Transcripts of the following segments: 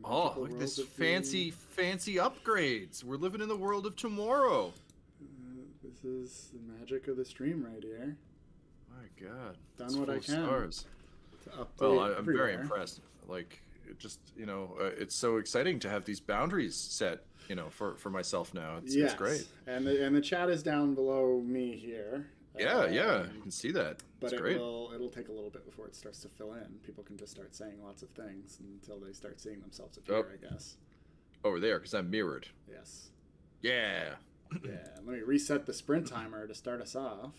Oh, look at this fancy upgrades. We're living in the world of tomorrow. This is the magic of the stream right here. My God. Done what I can. Stars. Well, I'm very impressed. Like, it's so exciting to have these boundaries set, for myself now. It's great. And the chat is down below me here. Yeah, you can see that. But great. It'll take a little bit before it starts to fill in. People can just start saying lots of things until they start seeing themselves appear, I guess. Over there, because I'm mirrored. Yes. Yeah. Yeah. Let me reset the sprint timer to start us off.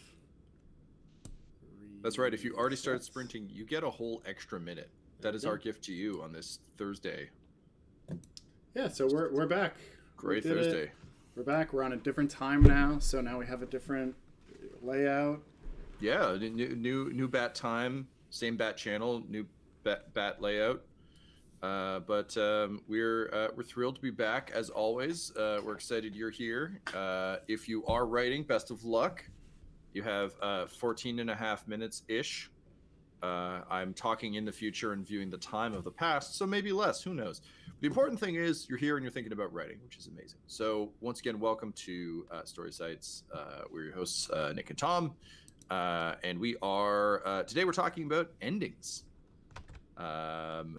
That's right. If you already started sprinting, you get a whole extra minute. That is our gift to you on this Thursday. Yeah, so we're back. Great Thursday. We're back. We're on a different time now, so now we have a different layout. Yeah, new bat time, same bat channel, new bat layout. But we're thrilled to be back as always. We're excited you're here. If you are writing, best of luck. You have 14 and a half minutes ish. I'm talking in the future and viewing the time of the past, so maybe less. Who knows? The important thing is you're here and you're thinking about writing, which is amazing. So once again, welcome to StorySights. We're your hosts, Nick and Tom, and we are today we're talking about endings.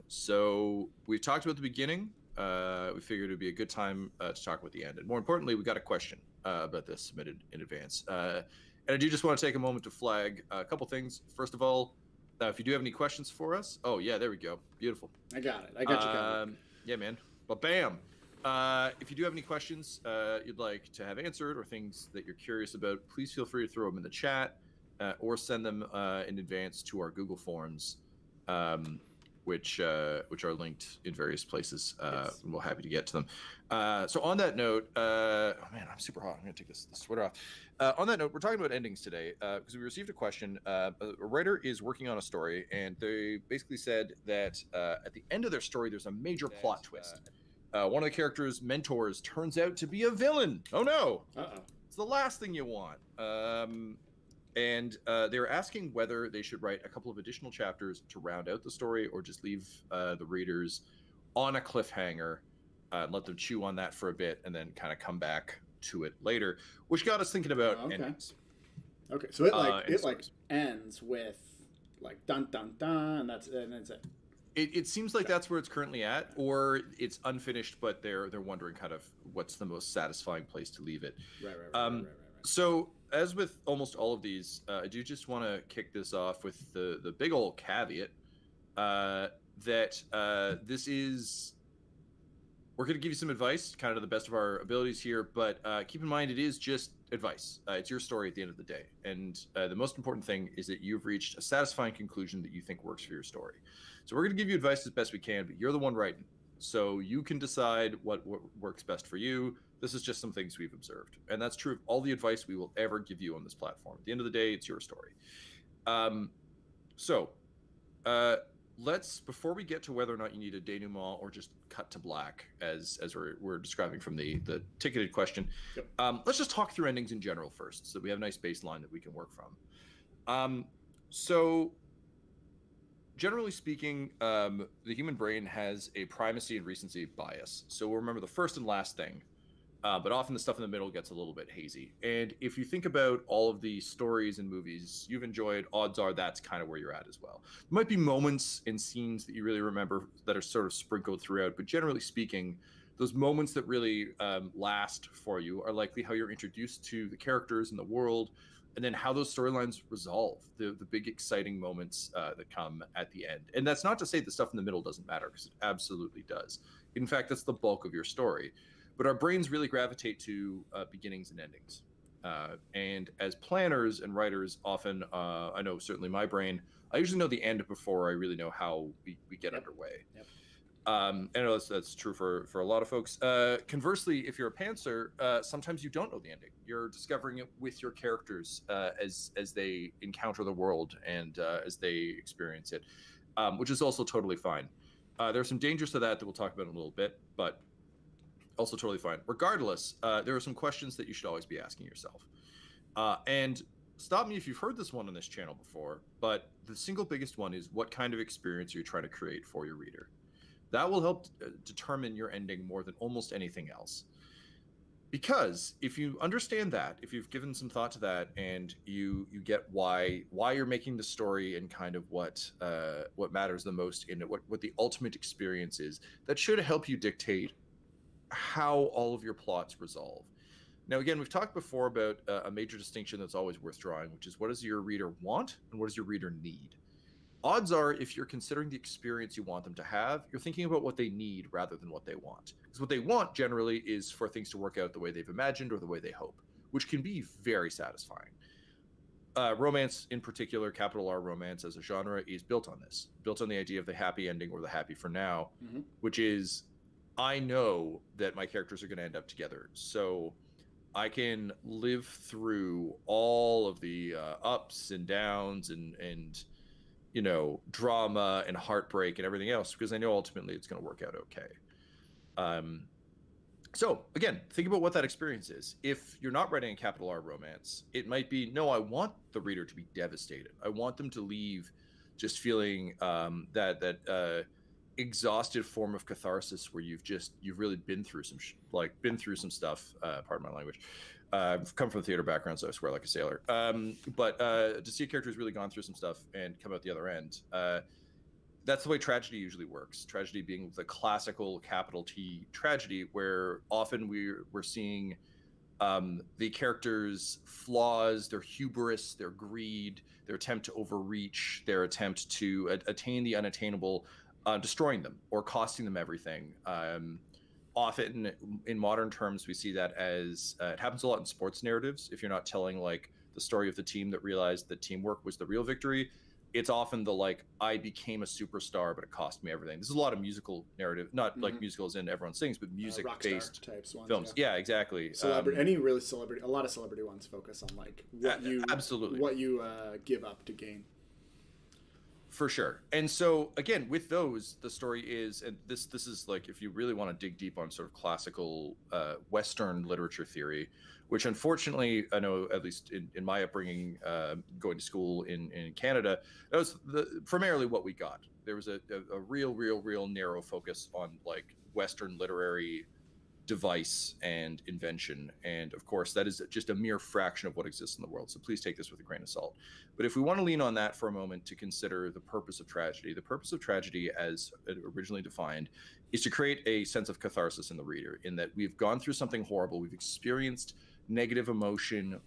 So we've talked about the beginning. We figured it would be a good time to talk about the end, and more importantly, we got a question about this submitted in advance. And I do just want to take a moment to flag a couple things. First of all, if you do have any questions for us, oh yeah, there we go, beautiful. I got it. I got you covered. Yeah, man. But bam. If you do have any questions you'd like to have answered or things that you're curious about, please feel free to throw them in the chat or send them in advance to our Google Forms, which are linked in various places. Yes. We're happy to get to them. So on that note, oh man, I'm super hot. I'm gonna take this sweater off. On that note, we're talking about endings today because we received a question. A writer is working on a story, and they basically said that at the end of their story, there's a major plot twist. One of the characters' mentors turns out to be a villain. Oh no! It's the last thing you want. And they were asking whether they should write a couple of additional chapters to round out the story or just leave the readers on a cliffhanger and let them chew on that for a bit and then kind of come back to it later, which got us thinking about endings. Okay, so it ends with like dun dun dun, and that's it. It seems like that's where it's currently at, or it's unfinished, but they're wondering kind of what's the most satisfying place to leave it. Right. So, as with almost all of these, I do just want to kick this off with the big old caveat that this is... We're going to give you some advice, kind of the best of our abilities here, but keep in mind it is just advice. It's your story at the end of the day. And the most important thing is that you've reached a satisfying conclusion that you think works for your story. So we're going to give you advice as best we can, but you're the one writing. So you can decide what works best for you. This is just some things we've observed. And that's true of all the advice we will ever give you on this platform. At the end of the day, it's your story. Let's, before we get to whether or not you need a denouement or just cut to black, as we're describing from the ticketed question, let's just talk through endings in general first, so we have a nice baseline that we can work from. So, generally speaking, the human brain has a primacy and recency bias. So we'll remember the first and last thing. But often the stuff in the middle gets a little bit hazy. And if you think about all of the stories and movies you've enjoyed, odds are that's kind of where you're at as well. There might be moments and scenes that you really remember that are sort of sprinkled throughout, but generally speaking, those moments that really last for you are likely how you're introduced to the characters in the world, and then how those storylines resolve, the big exciting moments that come at the end. And that's not to say the stuff in the middle doesn't matter, because it absolutely does. In fact, that's the bulk of your story. But our brains really gravitate to beginnings and endings. And as planners and writers, often, I know certainly my brain, I usually know the end before I really know how we get underway. Yep. I know that's true for a lot of folks. Conversely, if you're a pantser, sometimes you don't know the ending. You're discovering it with your characters as they encounter the world and as they experience it, which is also totally fine. There are some dangers to that we'll talk about in a little bit, but also totally fine. Regardless, there are some questions that you should always be asking yourself. And stop me if you've heard this one on this channel before, but the single biggest one is, what kind of experience are you trying to create for your reader? That will help determine your ending more than almost anything else. Because if you understand that, if you've given some thought to that, and you get why you're making the story and kind of what matters the most in it, what the ultimate experience is, that should help you dictate how all of your plots resolve. Now, again, we've talked before about a major distinction that's always worth drawing, which is what does your reader want and what does your reader need? Odds are, if you're considering the experience you want them to have, you're thinking about what they need rather than what they want. Because what they want generally is for things to work out the way they've imagined or the way they hope, which can be very satisfying. Romance in particular, capital R romance as a genre, is built on this, built on the idea of the happy ending or the happy for now, which is, I know that my characters are going to end up together. So I can live through all of the ups and downs and you know, drama and heartbreak and everything else, because I know ultimately it's going to work out okay. So again, think about what that experience is. If you're not writing a capital R romance, it might be, no, I want the reader to be devastated. I want them to leave just feeling that exhausted form of catharsis where you've really been through some stuff. Pardon my language. I've come from a theater background, so I swear like a sailor. But to see a character who's really gone through some stuff and come out the other end, that's the way tragedy usually works. Tragedy being the classical capital T tragedy, where often we're seeing the characters' flaws, their hubris, their greed, their attempt to overreach, their attempt to attain the unattainable, destroying them or costing them everything. Often in modern terms, we see that as it happens a lot in sports narratives. If you're not telling like the story of the team that realized that teamwork was the real victory, it's often the like, I became a superstar, but it cost me everything. This is a lot of musical narrative, not like musicals and everyone sings, but music-based types ones, films. Yeah, exactly. Celebrity, a lot of celebrity ones focus on like what you give up to gain. For sure. And so again, with those, the story is, and this is like, if you really want to dig deep on sort of classical Western literature theory, which unfortunately, I know at least in my upbringing, going to school in Canada, that was primarily what we got. There was a real narrow focus on like Western literary device and invention. And of course, that is just a mere fraction of what exists in the world. So please take this with a grain of salt. But if we want to lean on that for a moment to consider the purpose of tragedy, as originally defined is to create a sense of catharsis in the reader, in that we've gone through something horrible. We've experienced negative emotion,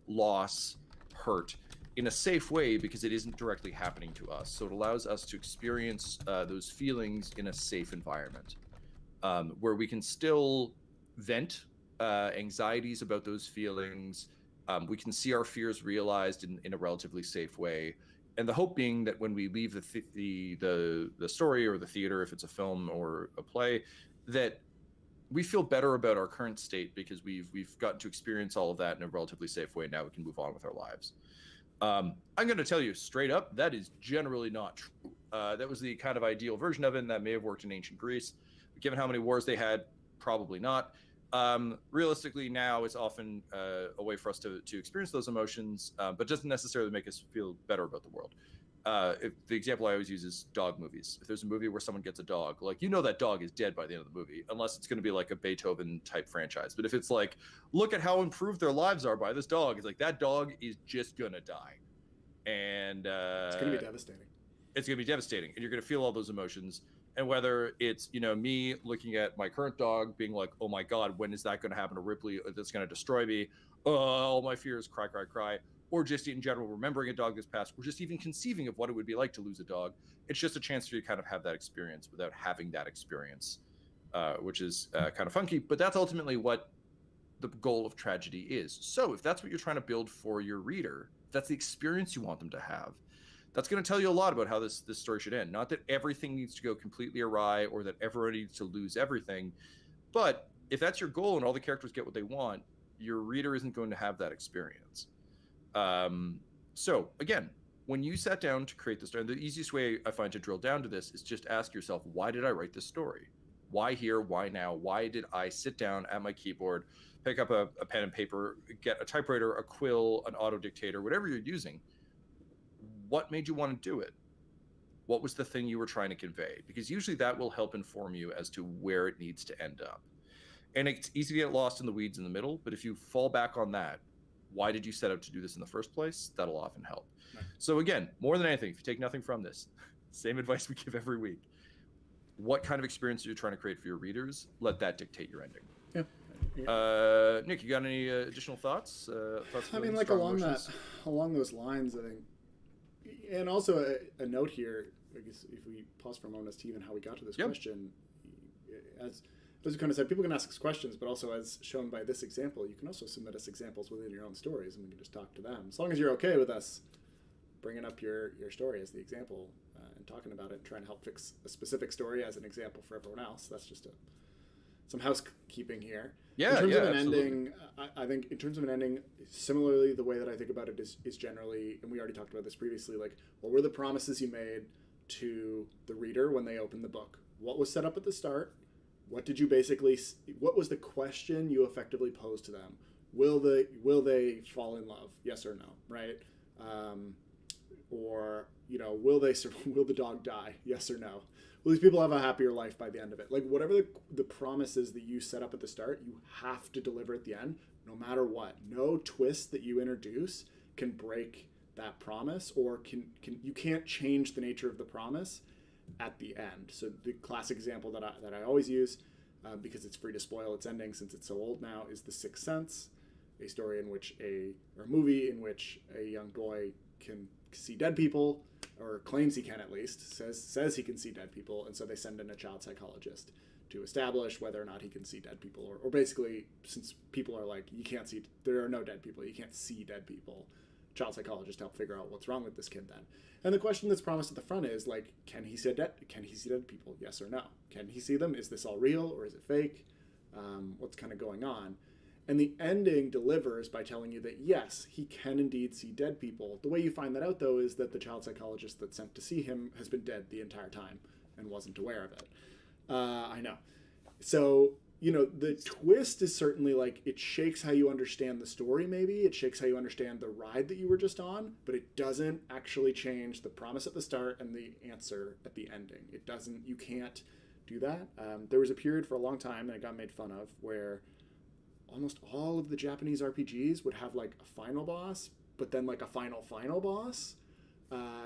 loss, hurt in a safe way because it isn't directly happening to us. So it allows us to experience those feelings in a safe environment. Where we can still vent anxieties about those feelings. We can see our fears realized in a relatively safe way. And the hope being that when we leave the story or the theater, if it's a film or a play, that we feel better about our current state because we've gotten to experience all of that in a relatively safe way. Now we can move on with our lives. I'm going to tell you straight up, that is generally not true. That was the kind of ideal version of it, and that may have worked in ancient Greece. Given how many wars they had, probably not. Realistically, now it's often a way for us to experience those emotions, but doesn't necessarily make us feel better about the world. The example I always use is dog movies. If there's a movie where someone gets a dog, like, you know that dog is dead by the end of the movie, unless it's going to be like a Beethoven-type franchise. But if it's like, look at how improved their lives are by this dog, it's like, that dog is just going to die. And it's going to be devastating. It's going to be devastating, and you're going to feel all those emotions. And whether it's, you know, me looking at my current dog being like, oh my God, when is that going to happen to Ripley? That's going to destroy me. All my fears, cry. Or just in general, remembering a dog that's passed, or just even conceiving of what it would be like to lose a dog. It's just a chance for you to kind of have that experience without having that experience, which is kind of funky. But that's ultimately what the goal of tragedy is. So if that's what you're trying to build for your reader, if that's the experience you want them to have, that's going to tell you a lot about how this story should end. Not that everything needs to go completely awry or that everyone needs to lose everything. But if that's your goal and all the characters get what they want, your reader isn't going to have that experience. So again, when you sat down to create the story, the easiest way I find to drill down to this is just ask yourself, why did I write this story? Why here? Why now? Why did I sit down at my keyboard, pick up a pen and paper, get a typewriter, a quill, an auto dictator, whatever you're using? What made you want to do it? What was the thing you were trying to convey? Because usually that will help inform you as to where it needs to end up. And it's easy to get lost in the weeds in the middle, but if you fall back on that, why did you set out to do this in the first place? That'll often help. Right. So again, more than anything, if you take nothing from this, same advice we give every week. What kind of experience are you trying to create for your readers? Let that dictate your ending. Yeah. Nick, you got any additional thoughts? I mean, like along those lines, I think, and also a note here. I guess if we pause for a moment as to even how we got to this question, as we kind of said, people can ask us questions, but also as shown by this example, you can also submit us examples within your own stories, and we can just talk to them. As long as you're okay with us bringing up your story as the example and talking about it, and trying to help fix a specific story as an example for everyone else. That's just some housekeeping here. Yeah, in terms of an absolutely. ending, I think in terms of an ending, similarly, the way that I think about it is generally, and we already talked about this previously, like, what were the promises you made to the reader when they opened the book? What was set up at the start? What did you what was the question you effectively posed to them? Will they fall in love? Yes or no, right? Or, will the dog die? Yes or no? Will these people have a happier life by the end of it? Like, whatever the promises that you set up at the start, you have to deliver at the end, no matter what. No twist that you introduce can break that promise, or you can't change the nature of the promise at the end. So the classic example that I always use, because it's free to spoil its ending since it's so old now, is The Sixth Sense, a story in which a movie in which a young boy can see dead people, or claims he can, at least says he can see dead people, and so they send in a child psychologist to establish whether or not he can see dead people, or basically, since people are like, there are no dead people, you can't see dead people, child psychologist help figure out what's wrong with this kid then. And the question that's promised at the front is, like, can he see dead people? Yes or no? Can he see them? Is this all real, or is it fake? What's kind of going on? And the ending delivers by telling you that, yes, he can indeed see dead people. The way you find that out, though, is that the child psychologist that's sent to see him has been dead the entire time and wasn't aware of it. I know. So, the twist is certainly, like, it shakes how you understand the story, maybe. It shakes how you understand the ride that you were just on, but it doesn't actually change the promise at the start and the answer at the ending. You can't do that. There was a period for a long time, and it got made fun of, where almost all of the Japanese RPGs would have, like, a final boss, but then, like, a final boss,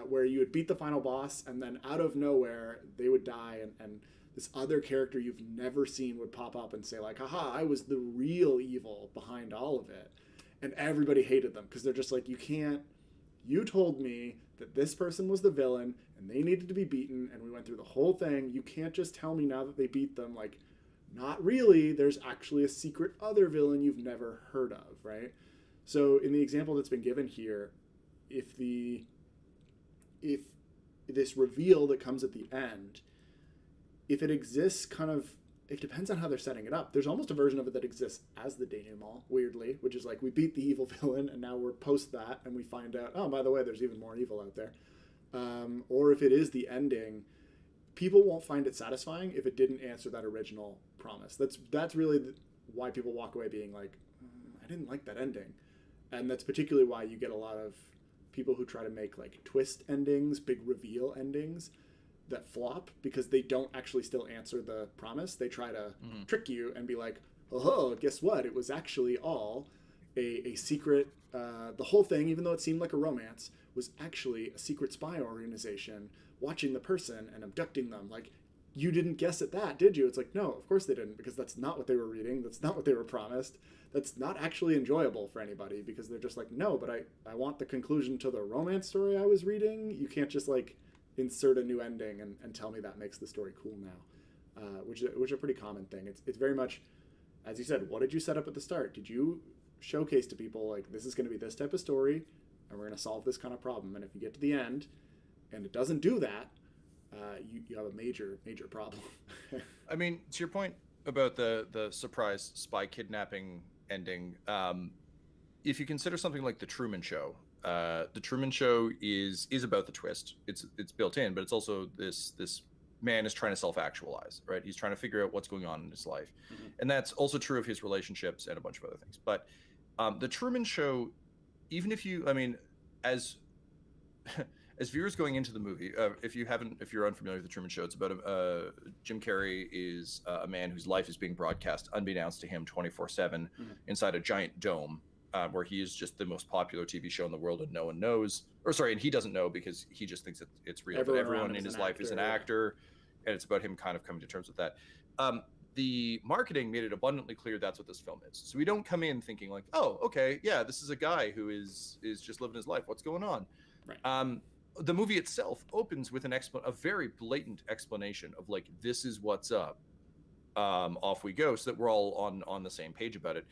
where you would beat the final boss, and then out of nowhere, they would die, and this other character you've never seen would pop up and say, like, haha, I was the real evil behind all of it. And everybody hated them, because they're just like, you told me that this person was the villain, and they needed to be beaten, and we went through the whole thing. You can't just tell me now that they beat them, like, not really, there's actually a secret other villain you've never heard of, right? So in the example that's been given here, if this reveal that comes at the end, if it exists it depends on how they're setting it up. There's almost a version of it that exists as the denouement, weirdly, which is like, we beat the evil villain, and now we're post that, and we find out, oh, by the way, there's even more evil out there. Or if it is the ending, people won't find it satisfying if it didn't answer that original promise. That's really why people walk away being like, I didn't like that ending. And that's particularly why you get a lot of people who try to make, like, twist endings, big reveal endings that flop, because they don't actually still answer the promise. They try to trick you and be like, oh, guess what? It was actually all a secret. The whole thing, even though it seemed like a romance, was actually a secret spy organization watching the person and abducting them. Like, you didn't guess at that, did you? It's like, no, of course they didn't, because that's not what they were reading. That's not what they were promised. That's not actually enjoyable for anybody, because they're just like, no, but I want the conclusion to the romance story I was reading. You can't just, like, insert a new ending and tell me that makes the story cool now, which is a pretty common thing. It's very much, as you said, what did you set up at the start? Did you showcase to people, like, this is going to be this type of story, and we're going to solve this kind of problem? And if you get to the end and it doesn't do that, you have a major problem. I mean, to your point about the surprise spy kidnapping ending, if you consider something like The Truman Show, The Truman Show is about the twist. It's built in, but it's also this man is trying to self-actualize, right? He's trying to figure out what's going on in his life. And that's also true of his relationships and a bunch of other things. But The Truman Show, even if you, I mean, as as viewers going into the movie, if you're unfamiliar with the Truman Show, it's about Jim Carrey is a man whose life is being broadcast unbeknownst to him 24/7 inside a giant dome, where he is just the most popular TV show in the world, and no one knows, and he doesn't know because he just thinks that it's real. But everyone in his life is an actor, and it's about him kind of coming to terms with that. The marketing made it abundantly clear that's what this film is. So we don't come in thinking like, oh, okay, yeah, this is a guy who is just living his life. What's going on? Right. The movie itself opens with a very blatant explanation of like, this is what's up. Off we go, so that we're all on the same page about it.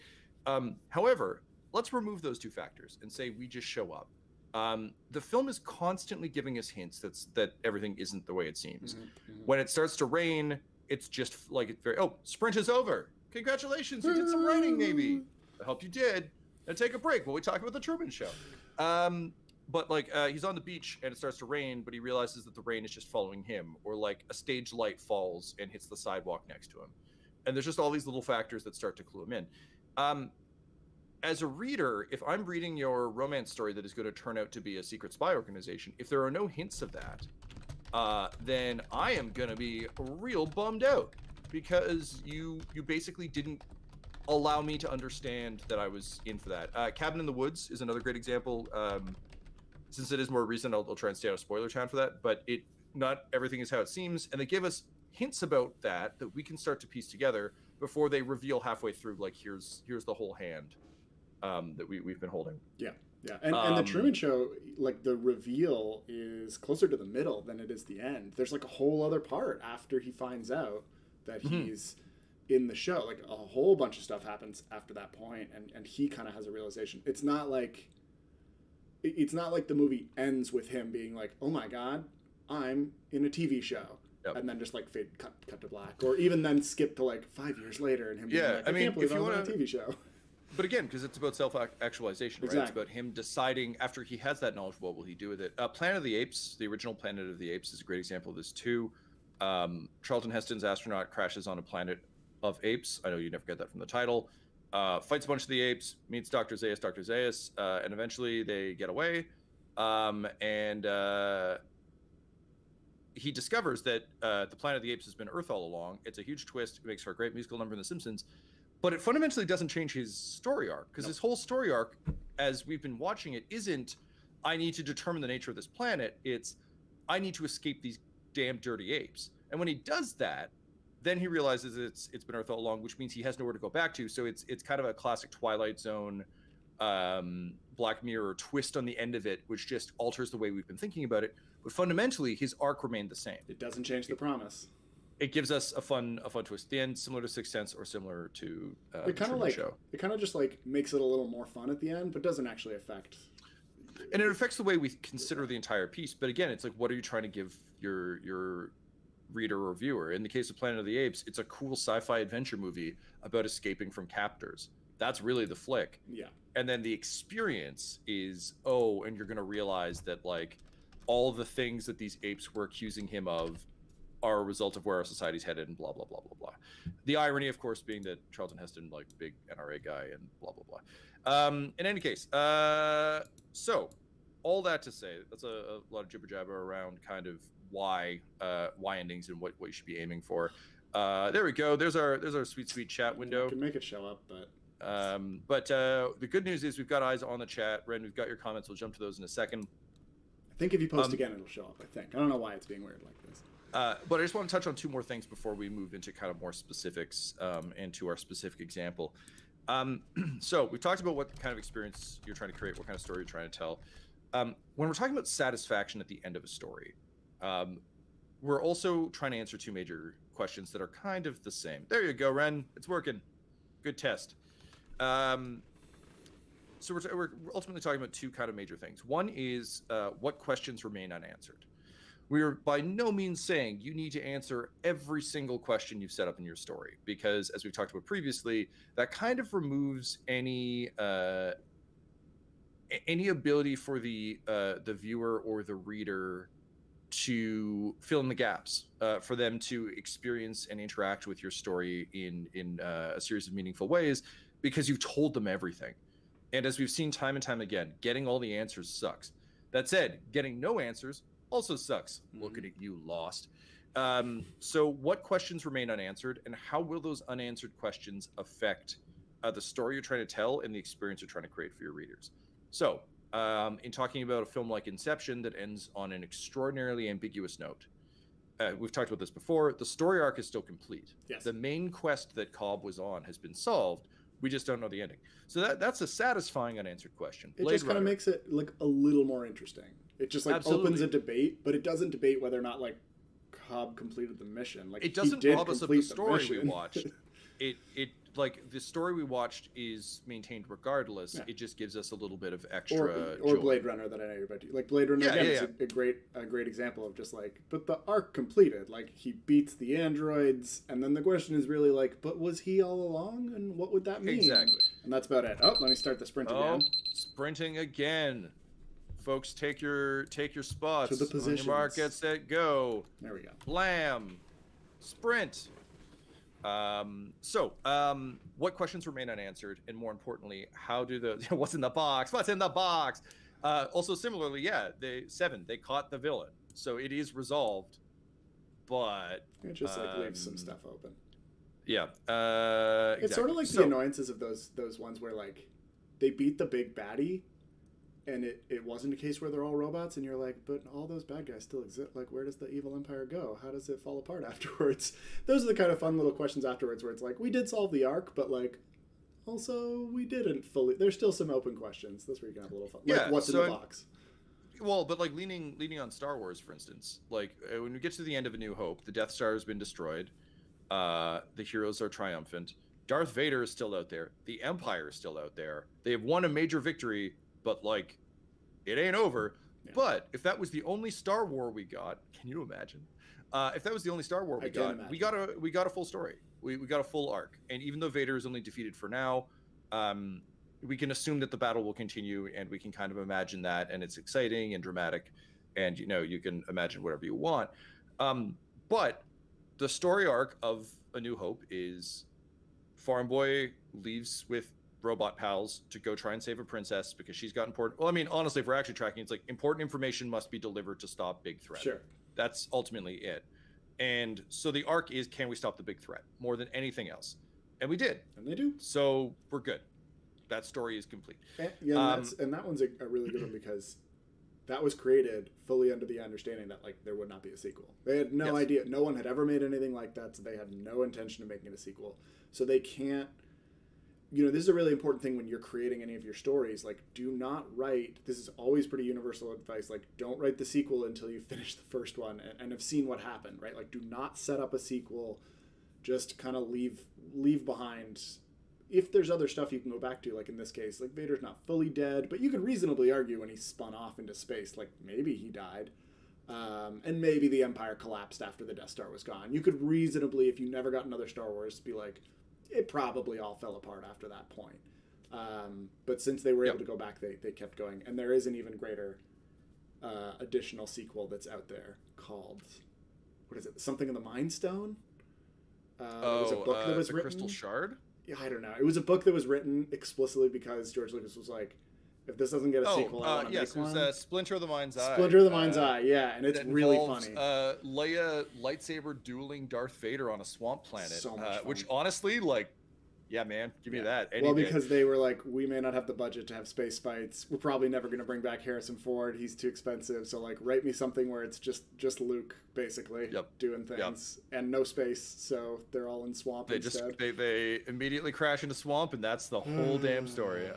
However, let's remove those two factors and say we just show up. The film is constantly giving us hints that everything isn't the way it seems. When it starts to rain, it's just like sprint is over. Congratulations, you did some writing maybe. I hope you did. And take a break while we talk about the Truman Show. But like he's on the beach and it starts to rain, but he realizes that the rain is just following him, or like a stage light falls and hits the sidewalk next to him. And there's just all these little factors that start to clue him in. As a reader, if I'm reading your romance story that is going to turn out to be a secret spy organization, if there are no hints of that, then I am going to be real bummed out, because you basically didn't allow me to understand that I was in for that. Cabin in the Woods is another great example. Since it is more recent, I'll try and stay out of spoiler town for that, but not everything is how it seems, and they give us hints about that we can start to piece together before they reveal halfway through, like, here's the whole hand that we've been holding. Yeah. And the Truman Show, like, the reveal is closer to the middle than it is the end. There's like a whole other part after he finds out that he's in the show. Like, a whole bunch of stuff happens after that point, and he kind of has a realization. It's not like the movie ends with him being like, oh my god, I'm in a TV show. Yep. And then just like fade cut to black, or even then skip to like 5 years later and him being like, I can't believe I was on a TV show. But again, because it's about self-actualization, right? Exactly. It's about him deciding, after he has that knowledge, what will he do with it? Planet of the Apes, the original Planet of the Apes, is a great example of this too. Charlton Heston's astronaut crashes on a planet of apes. I know you never get that from the title. Fights a bunch of the apes, meets Dr. Zaius, and eventually they get away. He discovers that the Planet of the Apes has been Earth all along. It's a huge twist. It makes for a great musical number in The Simpsons. But it fundamentally doesn't change his story arc, because his whole story arc, as we've been watching it, isn't, I need to determine the nature of this planet. It's, I need to escape these damn dirty apes. And when he does that, then he realizes it's been Earth all along, which means he has nowhere to go back to. So it's kind of a classic Twilight Zone, Black Mirror twist on the end of it, which just alters the way we've been thinking about it. But fundamentally, his arc remained the same. It doesn't change the promise. It gives us a fun twist at the end, similar to Sixth Sense or similar to the Truman Show. It kind of just like makes it a little more fun at the end, but doesn't actually affect. And it affects the way we consider the entire piece. But again, it's like, what are you trying to give your reader or viewer? In the case of Planet of the Apes, it's a cool sci-fi adventure movie about escaping from captors. That's really the flick. Yeah. And then the experience is, and you're going to realize that like all the things that these apes were accusing him of are a result of where our society's headed, and blah, blah, blah, blah, blah. The irony, of course, being that Charlton Heston, like, big NRA guy, and blah, blah, blah. In any case, so all that to say, that's a lot of jibber jabber around kind of why endings and what you should be aiming for. There we go. There's our sweet chat window. You can make it show up, but the good news is we've got eyes on the chat. Ren, we've got your comments. We'll jump to those in a second. I think if you post again, it'll show up. I don't know why it's being weird like this. But I just want to touch on two more things before we move into kind of more specifics and to our specific example. So we talked about what kind of experience you're trying to create, what kind of story you're trying to tell. When we're talking about satisfaction at the end of a story, we're also trying to answer two major questions that are kind of the same. There you go, Ren. It's working. Good test. So we're ultimately talking about two kind of major things. One is what questions remain unanswered. We are by no means saying you need to answer every single question you've set up in your story, because as we've talked about previously, that kind of removes any ability for the viewer or the reader to fill in the gaps, for them to experience and interact with your story in a series of meaningful ways, because you've told them everything. And as we've seen time and time again, getting all the answers sucks. That said, getting no answers also sucks. Looking at you, Lost. So what questions remain unanswered, and how will those unanswered questions affect the story you're trying to tell and the experience you're trying to create for your readers? So in talking about a film like Inception that ends on an extraordinarily ambiguous note, we've talked about this before, the story arc is still complete. Yes. The main quest that Cobb was on has been solved. We just don't know the ending. So that's a satisfying unanswered question. It just kind of makes it like a little more interesting. It just like opens a debate, but it doesn't debate whether or not like Cobb completed the mission. Like, it doesn't rob us of the story we watched. It like the story we watched is maintained regardless. Yeah. It just gives us a little bit of extra or Blade Runner that I know you're about to like Blade Runner is a great example of just like, but the arc completed. Like, he beats the androids, and then the question is really like, but was he all along, and what would that mean? Exactly. And that's about it. Oh, let me start the sprint again. Sprinting again. Folks, take your spots. To the positions. On your mark, get set, go. There we go. Blam. Sprint. What questions remain unanswered, and more importantly, how do the what's in the box? What's in the box? Also, similarly, they caught the villain, so it is resolved, but it just like leaves some stuff open. Yeah, it's sort of like the annoyances of those ones where like they beat the big baddie, and it wasn't a case where they're all robots, and you're like, but all those bad guys still exist. Like, where does the evil empire go? How does it fall apart afterwards? Those are the kind of fun little questions afterwards where it's like, we did solve the arc, but like, also we didn't fully. There's still some open questions. That's where you can have a little fun. Like, what's in the box? Well, but like leaning on Star Wars, for instance, like when we get to the end of A New Hope, the Death Star has been destroyed. The heroes are triumphant. Darth Vader is still out there. The Empire is still out there. They have won a major victory, but like, it ain't over. Yeah. But if that was the only Star War we got, can you imagine? If that was the only Star War we got a full story. We got a full arc. And even though Vader is only defeated for now, we can assume that the battle will continue, and we can kind of imagine that, and it's exciting and dramatic, and you can imagine whatever you want. But the story arc of A New Hope is Farm Boy leaves with robot pals to go try and save a princess because she's got important. Well, I mean, honestly, if we're actually tracking, it's like important information must be delivered to stop big threat. Sure. That's ultimately it. And so the arc is, can we stop the big threat more than anything else? And we did. And they do. So we're good. That story is complete. And that one's a really good one because that was created fully under the understanding that like there would not be a sequel. They had no idea. No one had ever made anything like that, so they had no intention of making a sequel. So they can't. This is a really important thing when you're creating any of your stories. Like, do not write. This is always pretty universal advice. Like, don't write the sequel until you finish the first one and have seen what happened. Right? Like, do not set up a sequel. Just kind of leave behind. If there's other stuff you can go back to, like in this case, like Vader's not fully dead, but you could reasonably argue when he spun off into space, like maybe he died, and maybe the Empire collapsed after the Death Star was gone. You could reasonably, if you never got another Star Wars, be like, it probably all fell apart after that point. But since they were able to go back, they kept going. And there is an even greater additional sequel that's out there called, what is it? Something in the Mind Stone? It was a book that was written. Crystal Shard? Yeah, I don't know. It was a book that was written explicitly because George Lucas was like, if this doesn't get a sequel, I want to make one. It was Splinter of the Mind's Eye. Splinter of the Mind's Eye, yeah, and it's really funny. Leia lightsaber dueling Darth Vader on a swamp planet, so much fun. Which honestly, like, yeah, man, give me that. Well, because they were like, we may not have the budget to have space fights. We're probably never going to bring back Harrison Ford. He's too expensive. So like, write me something where it's just Luke basically doing things and no space. So they're all in swamp instead. They immediately crash into swamp, and that's the whole damn story.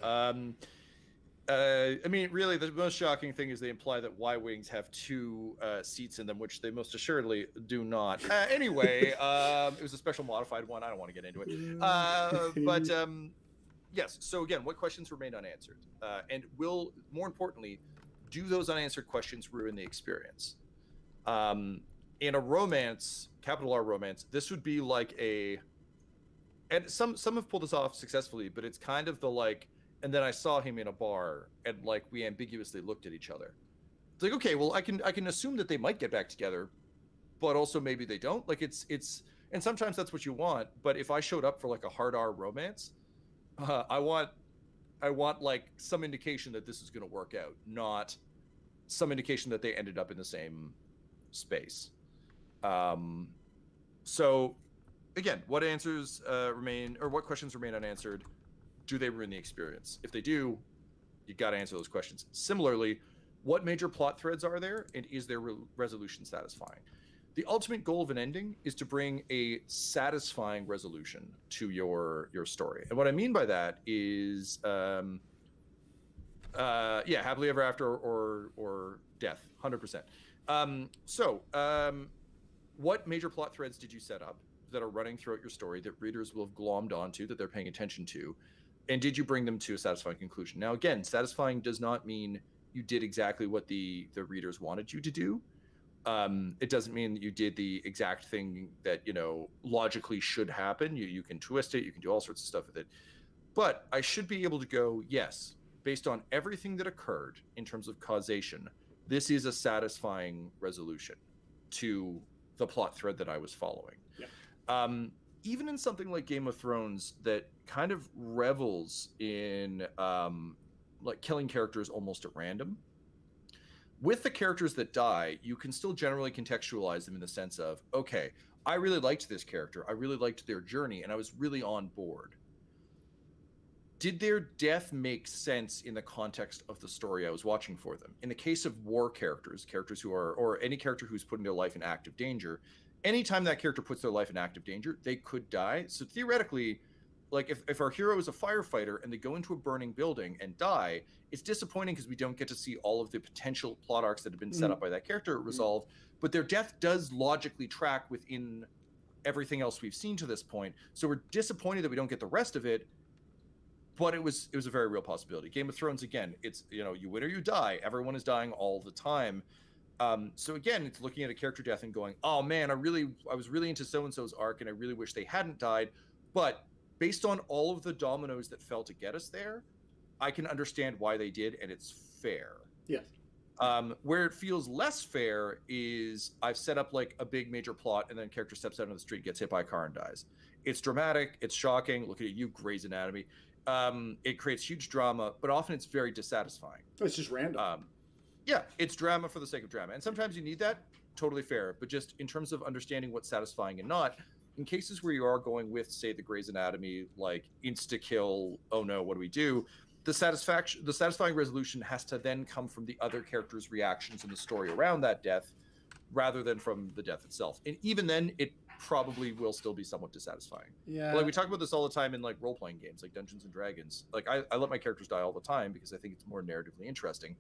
I mean, really, the most shocking thing is they imply that Y-Wings have two seats in them, which they most assuredly do not. Anyway, it was a special modified one. I don't want to get into it. But yes, so again, what questions remain unanswered? And will, more importantly, do those unanswered questions ruin the experience? In a romance, capital R romance, this would be like and some have pulled this off successfully, but it's kind of the like, and then I saw him in a bar, and like we ambiguously looked at each other. It's like, okay, well, I can assume that they might get back together, but also maybe they don't. Like it's, and sometimes that's what you want. But if I showed up for like a hard R romance, I want like some indication that this is going to work out, not some indication that they ended up in the same space. So again, what answers remain, or what questions remain unanswered? Do they ruin the experience? If they do, you got to answer those questions. Similarly, what major plot threads are there, and is their resolution satisfying? The ultimate goal of an ending is to bring a satisfying resolution to your story. And what I mean by that is, happily ever after or death, 100%. What major plot threads did you set up that are running throughout your story that readers will have glommed onto, that they're paying attention to? And did you bring them to a satisfying conclusion? Now, again, satisfying does not mean you did exactly what the readers wanted you to do. It doesn't mean that you did the exact thing that, logically should happen. You can twist it, you can do all sorts of stuff with it. But I should be able to go, yes, based on everything that occurred in terms of causation, this is a satisfying resolution to the plot thread that I was following. Yeah. Even in something like Game of Thrones that kind of revels in like killing characters almost at random, with the characters that die, you can still generally contextualize them in the sense of, okay, I really liked this character, I really liked their journey, and I was really on board. Did their death make sense in the context of the story I was watching for them? In the case of war characters who are, or any character who's putting their life in active danger, anytime that character puts their life in active danger, they could die. So theoretically, like if our hero is a firefighter and they go into a burning building and die, it's disappointing because we don't get to see all of the potential plot arcs that have been set up by that character resolved. But their death does logically track within everything else we've seen to this point. So we're disappointed that we don't get the rest of it, but it was a very real possibility. Game of Thrones, again, it's, you win or you die. Everyone is dying all the time. So again, it's looking at a character death and going, oh man, I was really into so-and-so's arc and I really wish they hadn't died. But based on all of the dominoes that fell to get us there, I can understand why they did, and it's fair. Yes. Where it feels less fair is I've set up like a big major plot and then a character steps out on the street, gets hit by a car and dies. It's dramatic, it's shocking. Look at you, Grey's Anatomy. It creates huge drama, but often it's very dissatisfying. It's just random. Yeah, it's drama for the sake of drama. And sometimes you need that, totally fair. But just in terms of understanding what's satisfying and not, in cases where you are going with, say, the Grey's Anatomy, like insta-kill, oh no, what do we do? The satisfying resolution has to then come from the other characters' reactions in the story around that death, rather than from the death itself. And even then, it probably will still be somewhat dissatisfying. Yeah. Like we talk about this all the time in like role-playing games, like Dungeons and Dragons. Like I let my characters die all the time because I think it's more narratively interesting.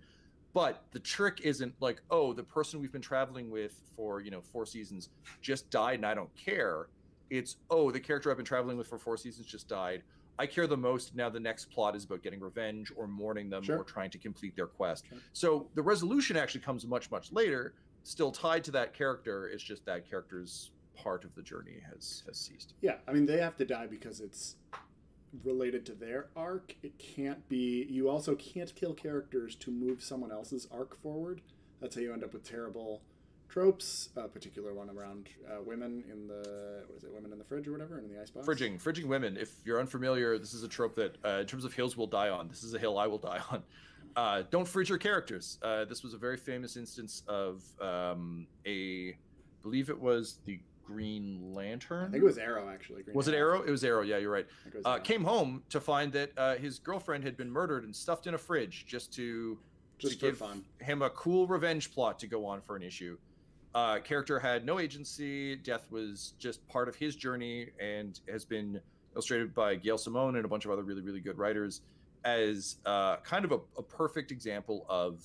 But the trick isn't like, oh, the person we've been traveling with for 4 seasons just died and I don't care. It's, oh, the character I've been traveling with for 4 seasons just died. I care the most. Now the next plot is about getting revenge or mourning them or trying to complete their quest. Sure. So the resolution actually comes much, much later, still tied to that character. It's just that character's part of the journey has ceased. Yeah, I mean, they have to die because it's related to their arc. It can't be, you also can't kill characters to move someone else's arc forward. That's how you end up with terrible tropes, a particular one around women in the, women in the fridge or whatever, in the icebox? Fridging women. If you're unfamiliar, this is a trope that, in terms of hills we'll die on, this is a hill I will die on. Don't fridge your characters. This was a very famous instance of I believe it was the Green Lantern? I think it was Arrow, actually. Was it Arrow? It was Arrow, yeah, you're right. Came home to find that his girlfriend had been murdered and stuffed in a fridge just to give fun. Him a cool revenge plot to go on for an issue. Character had no agency. Death was just part of his journey and has been illustrated by Gail Simone and a bunch of other really, really good writers as kind of a perfect example of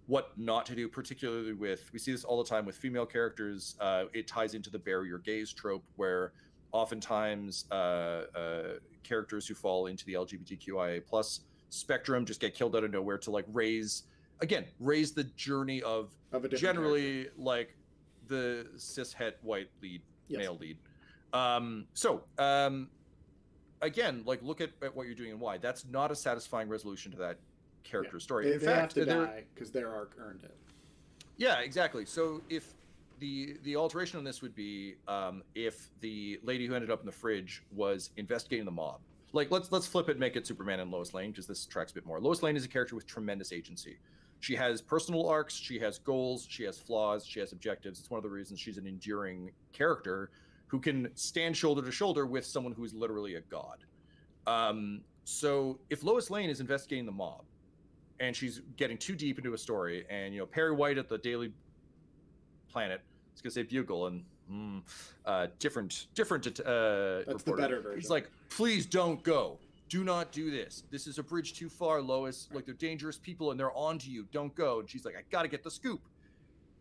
what not to do, particularly with, we see this all the time with female characters. It ties into the bury your gaze trope, where oftentimes characters who fall into the LGBTQIA plus spectrum just get killed out of nowhere to like raise the journey of generally character. Like the cishet white lead, male lead. Again, like look at what you're doing and why. That's not a satisfying resolution to that character story. They have to die because their arc earned it. Yeah, exactly. So if the alteration on this would be if the lady who ended up in the fridge was investigating the mob. Like let's flip it and make it Superman and Lois Lane, because this tracks a bit more. Lois Lane is a character with tremendous agency. She has personal arcs, she has goals, she has flaws, she has objectives. It's one of the reasons she's an enduring character who can stand shoulder to shoulder with someone who is literally a god. So if Lois Lane is investigating the mob and she's getting too deep into a story, and Perry White at the Daily Planet, I was gonna say Bugle, and different That's reporter. the better version. He's like, please don't go. Do not do this. This is a bridge too far, Lois. Like, they're dangerous people and they're on to you. Don't go. And she's like, I gotta get the scoop.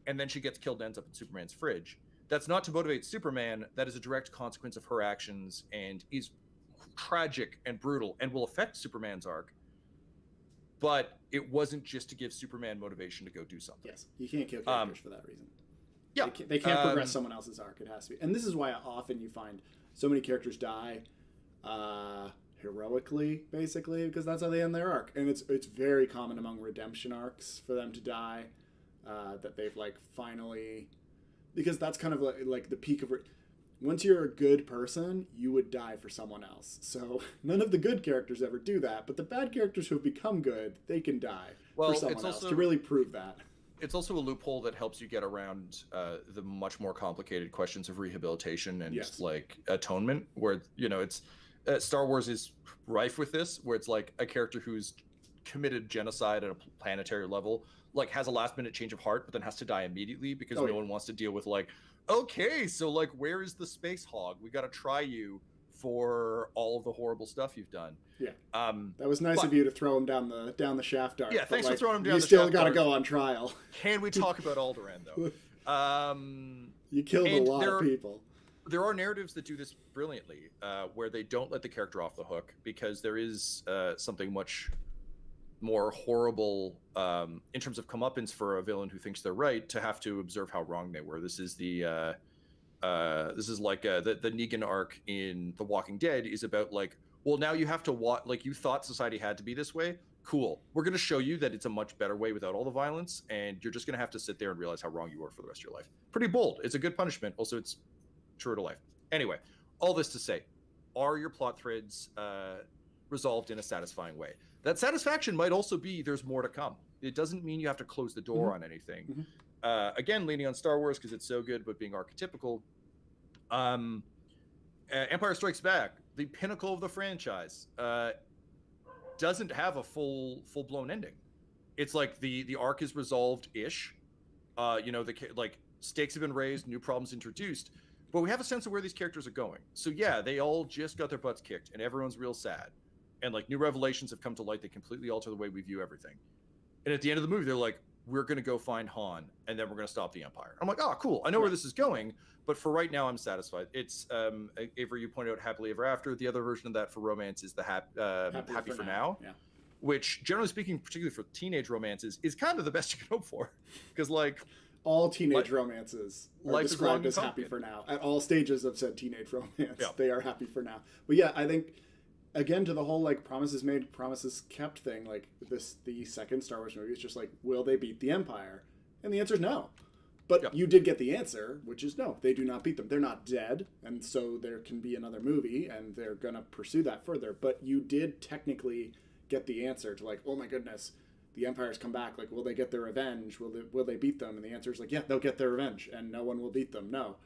And then she gets killed and ends up in Superman's fridge. That's not to motivate Superman. That is a direct consequence of her actions and is tragic and brutal and will affect Superman's arc. But it wasn't just to give Superman motivation to go do something. Yes, you can't kill characters for that reason. Yeah. They can't progress someone else's arc. It has to be. And this is why often you find so many characters die heroically, basically, because that's how they end their arc. And it's very common among redemption arcs for them to die, that they've like finally, because that's kind of like the peak of once you're a good person, you would die for someone else. So none of the good characters ever do that, but the bad characters who have become good, they can die for someone else to really prove that. It's also a loophole that helps you get around the much more complicated questions of rehabilitation and like atonement, where it's Star Wars is rife with this, where it's like a character who's committed genocide at a planetary level, like has a last minute change of heart, but then has to die immediately because no one wants to deal with like, okay, so like, where is the space hog? We got to try you for all of the horrible stuff you've done. Yeah. That was nice of you to throw him down the shaft dart. Yeah, thanks for throwing him down the shaft dart. You still got to go on trial. Can we talk about Alderaan though? You killed a lot of people. There are narratives that do this brilliantly, where they don't let the character off the hook, because there is something much more horrible in terms of comeuppance for a villain who thinks they're right to have to observe how wrong they were. This is the Negan arc in The Walking Dead is about like, well, now you have to watch, like, you thought society had to be this way. Cool. We're going to show you that it's a much better way without all the violence, and you're just going to have to sit there and realize how wrong you were for the rest of your life. Pretty bold. It's a good punishment. Also, it's true to life. Anyway, all this to say, are your plot threads resolved in a satisfying way? That satisfaction might also be there's more to come. It doesn't mean you have to close the door on anything. Again, leaning on Star Wars because it's so good, but being archetypical. Empire Strikes Back, the pinnacle of the franchise, doesn't have a full-blown ending. It's like the arc is resolved-ish. The stakes have been raised, new problems introduced, but we have a sense of where these characters are going. So yeah, they all just got their butts kicked, and everyone's real sad. And like new revelations have come to light that completely alter the way we view everything. And at the end of the movie, they're like, we're going to go find Han, and then we're going to stop the Empire. I'm like, oh, cool. I know where this is going, but for right now, I'm satisfied. It's, Avery, you pointed out Happily Ever After. The other version of that for romance is the Happy for Now. Yeah. Which, generally speaking, particularly for teenage romances, is kind of the best you can hope for. Because, like... all teenage romances are described as happy for now. At all stages of said teenage romance, they are happy for now. But yeah, I think... again, to the whole like promises made, promises kept thing, like the second Star Wars movie is just like, will they beat the Empire? And the answer is no. But you did get the answer, which is no, they do not beat them. They're not dead, and so there can be another movie, and they're gonna pursue that further. But you did technically get the answer to like, oh my goodness, the Empire's come back. Like, will they get their revenge? Will they beat them? And the answer is like, yeah, they'll get their revenge, and no one will beat them. No,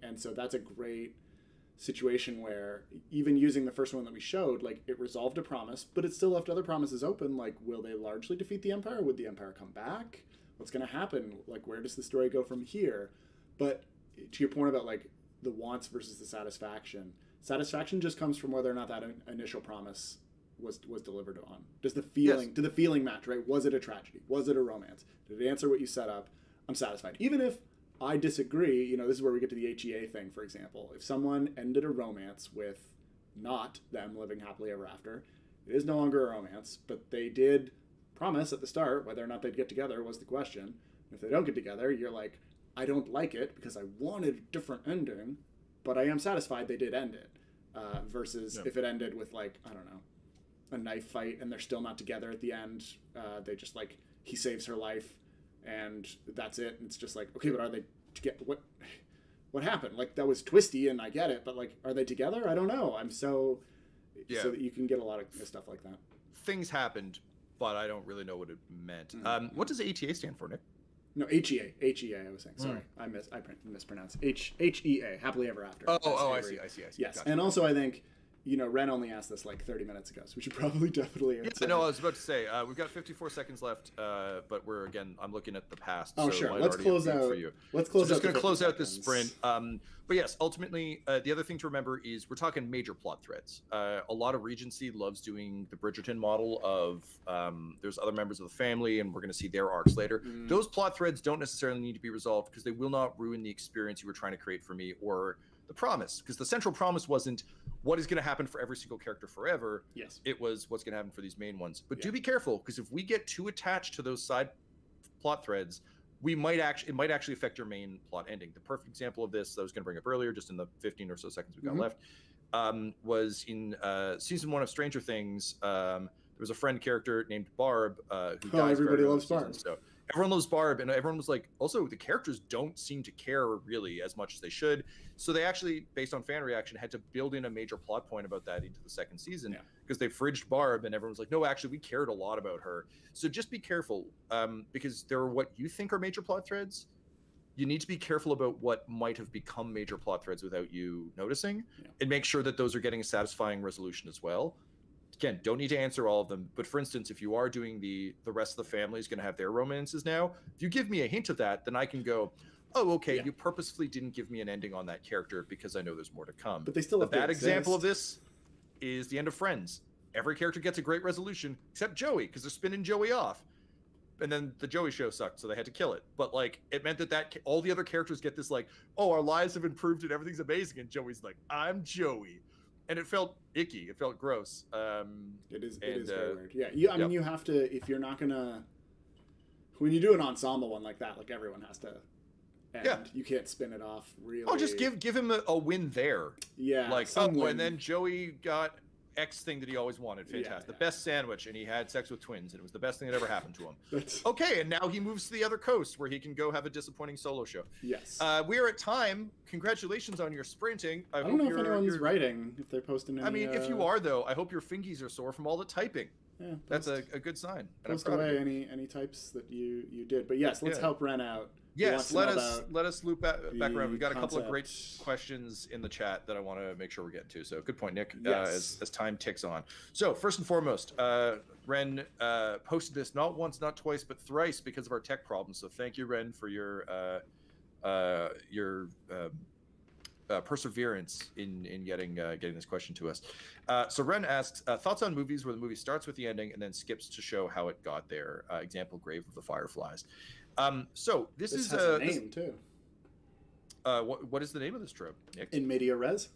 and so that's a great situation where even using the first one that we showed, like it resolved a promise, but it still left other promises open. Like, will they largely defeat the Empire? Would the Empire come back? What's going to happen? Like, where does the story go from here? But to your point about like the wants versus the satisfaction just comes from whether or not that initial promise was delivered on. Does the feeling, did the feeling match, right? Was it a tragedy? Was it a romance? Did it answer what you set up? I'm satisfied. Even if I disagree, this is where we get to the HEA thing, for example. If someone ended a romance with not them living happily ever after, it is no longer a romance, but they did promise at the start whether or not they'd get together was the question. If they don't get together, you're like, I don't like it because I wanted a different ending, but I am satisfied they did end it. Versus if it ended with like, I don't know, a knife fight and they're still not together at the end. They just like, he saves her life and that's it. And it's just like, okay, but are they what happened? Like, that was twisty and I get it, but like, are they together? I don't know. So that you can get a lot of stuff like that. Things happened. but I don't really know what it meant. What does ATA stand for, Nick? No, HEA. HEA, I was saying. Sorry. I mispronounced. HEA, happily ever after. I see. Yes. Gotcha. And also I think, Ren only asked this like 30 minutes ago, so we should probably definitely answer. Yeah, no, I was about to say, we've got 54 seconds left, but I'm looking at the past. Oh, so sure. Let's close out. For you. Let's close out. Just going to close out this sprint. But yes, ultimately, the other thing to remember is we're talking major plot threads. A lot of Regency loves doing the Bridgerton model of there's other members of the family, and we're going to see their arcs later. Those plot threads don't necessarily need to be resolved because they will not ruin the experience you were trying to create for me or the promise, because the central promise wasn't what is going to happen for every single character forever. Yes. It was what's going to happen for these main ones. But do be careful, because if we get too attached to those side plot threads, it might actually affect your main plot ending. The perfect example of this that I was going to bring up earlier, just in the 15 or so seconds we got left, was in season 1 of Stranger Things. There was a friend character named Barb who dies. Everybody loves Barb. So everyone loves Barb, and everyone was like, also the characters don't seem to care really as much as they should. So they actually, based on fan reaction, had to build in a major plot point about that into the second season because they fridged Barb, and everyone was like, no, actually, we cared a lot about her. So just be careful because there are what you think are major plot threads. You need to be careful about what might have become major plot threads without you noticing, and make sure that those are getting a satisfying resolution as well. Again, don't need to answer all of them, but for instance, if you are doing the rest of the family is going to have their romances now, if you give me a hint of that, then I can go, oh, okay, you purposefully didn't give me an ending on that character because I know there's more to come. But they still have a bad example of this is the end of Friends. Every character gets a great resolution except Joey, because they're spinning Joey off. And then the Joey show sucked, so they had to kill it. But like, it meant that all the other characters get this like, oh, our lives have improved and everything's amazing, and Joey's like, I'm Joey. And it felt icky. It felt gross. It is very weird. Yeah, I mean, you have to, if you're not gonna, when you do an ensemble one like that, like everyone has to end. You can't spin it off really. Oh, just give him a win there. Yeah, like and then Joey got X thing that he always wanted. Fantastic. The best sandwich, and he had sex with twins, and it was the best thing that ever happened to him. Okay, and now he moves to the other coast where he can go have a disappointing solo show. Yes. We are at time. Congratulations on your sprinting. I don't know if anyone's writing, if they're posting any... I mean, if you are, though, I hope your fingies are sore from all the typing. Yeah, that's a good sign. Post away any types that you did. But yes, let's help Ren out. Yes, let us loop back around. We've got a couple of great questions in the chat that I want to make sure we're getting to. So good point, Nick, as time ticks on. So first and foremost, Ren posted this not once, not twice, but thrice because of our tech problems. So thank you, Ren, for your perseverance in getting this question to us. So Ren asks, thoughts on movies where the movie starts with the ending and then skips to show how it got there. Example, Grave of the Fireflies. So this is has a name too. What is the name of this trope, Nick? In media res.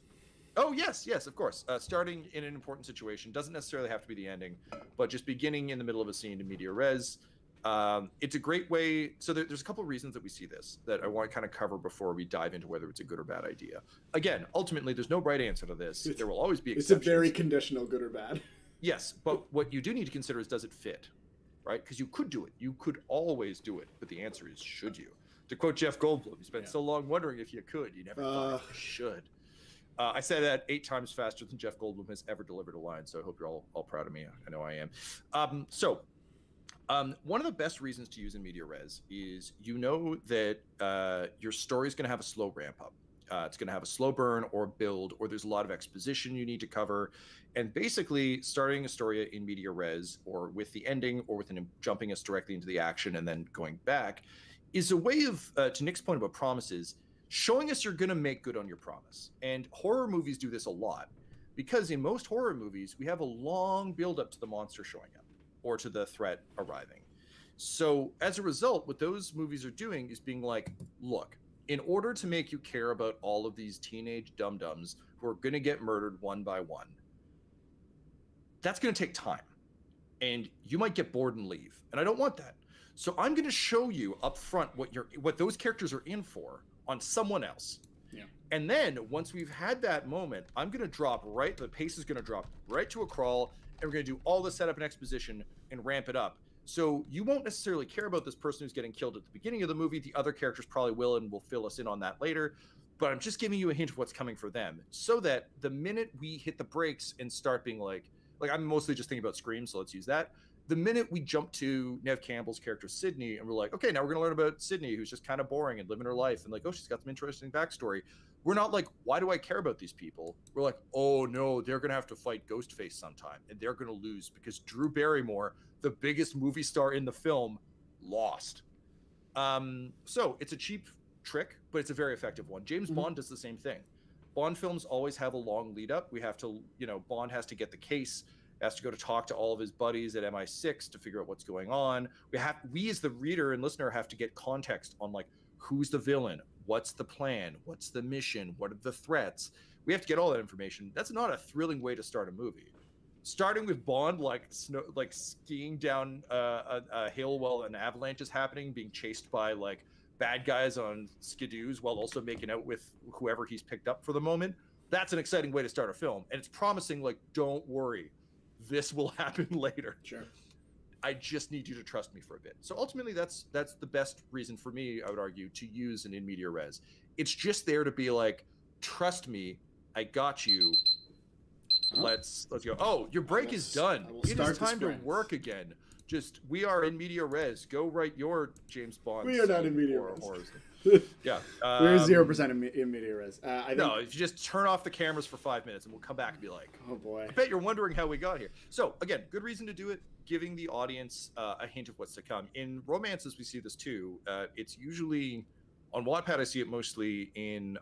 Oh yes, of course. Starting in an important situation doesn't necessarily have to be the ending, but just beginning in the middle of a scene in media res. It's a great way. So there's a couple of reasons that we see this that I want to kind of cover before we dive into whether it's a good or bad idea. Again, ultimately, there's no right answer to this. There will always be exceptions. It's a very conditional good or bad. Yes, but what you do need to consider is, does it fit? Right? Because you could do it. You could always do it. But the answer is, should you? To quote Jeff Goldblum, you spent so long wondering if you could. You never thought you should. I say that 8 times faster than Jeff Goldblum has ever delivered a line. So I hope you're all proud of me. I know I am. One of the best reasons to use in media res is that your story is going to have a slow ramp up. It's going to have a slow burn or build, or there's a lot of exposition you need to cover. And basically, starting a story in media res, or with the ending, or with jumping us directly into the action and then going back, is a way of, to Nick's point about promises, showing us you're going to make good on your promise. And horror movies do this a lot, because in most horror movies, we have a long build up to the monster showing up, or to the threat arriving. So as a result, what those movies are doing is being like, look, in order to make you care about all of these teenage dum-dums who are going to get murdered one by one, that's going to take time. And you might get bored and leave. And I don't want that. So I'm going to show you up front what those characters are in for on someone else. Yeah. And then once we've had that moment, I'm going to the pace is going to drop right to a crawl, and we're going to do all the setup and exposition and ramp it up. So you won't necessarily care about this person who's getting killed at the beginning of the movie. The other characters probably will, and will fill us in on that later. But I'm just giving you a hint of what's coming for them, so that the minute we hit the brakes and start being like I'm mostly just thinking about Scream, so let's use that. The minute we jump to Nev Campbell's character Sydney, and we're like, okay, now we're going to learn about Sydney, who's just kind of boring and living her life, and like, oh, she's got some interesting backstory. We're not like, why do I care about these people? We're like, oh no, they're going to have to fight Ghostface sometime, and they're going to lose because Drew Barrymore, the biggest movie star in the film, lost. So it's a cheap trick, but it's a very effective one. James Bond does the same thing. Bond films always have a long lead up. We have to, Bond has to get the case, has to go to talk to all of his buddies at MI6 to figure out what's going on. We as the reader and listener have to get context on like, who's the villain, what's the plan, what's the mission, what are the threats. We have to get all that information. That's not a thrilling way to start a movie. Starting with Bond like skiing down a hill while an avalanche is happening, being chased by like bad guys on skidoos while also making out with whoever he's picked up for the moment. That's an exciting way to start a film, and it's promising. Like, don't worry, this will happen later. Sure. I just need you to trust me for a bit. So ultimately, that's the best reason for me, I would argue, to use an in media res. It's just there to be like, trust me, I got you. Let's go. Oh, your break is done. It is time to work again. We are in media res. Go write your James Bond. We are not in media res. Yeah. We're 0% in media res. No, if you just turn off the cameras for 5 minutes and we'll come back and be like, oh boy. I bet you're wondering how we got here. So again, good reason to do it, giving the audience a hint of what's to come. In romances, we see this too. It's usually, on Wattpad, I see it mostly in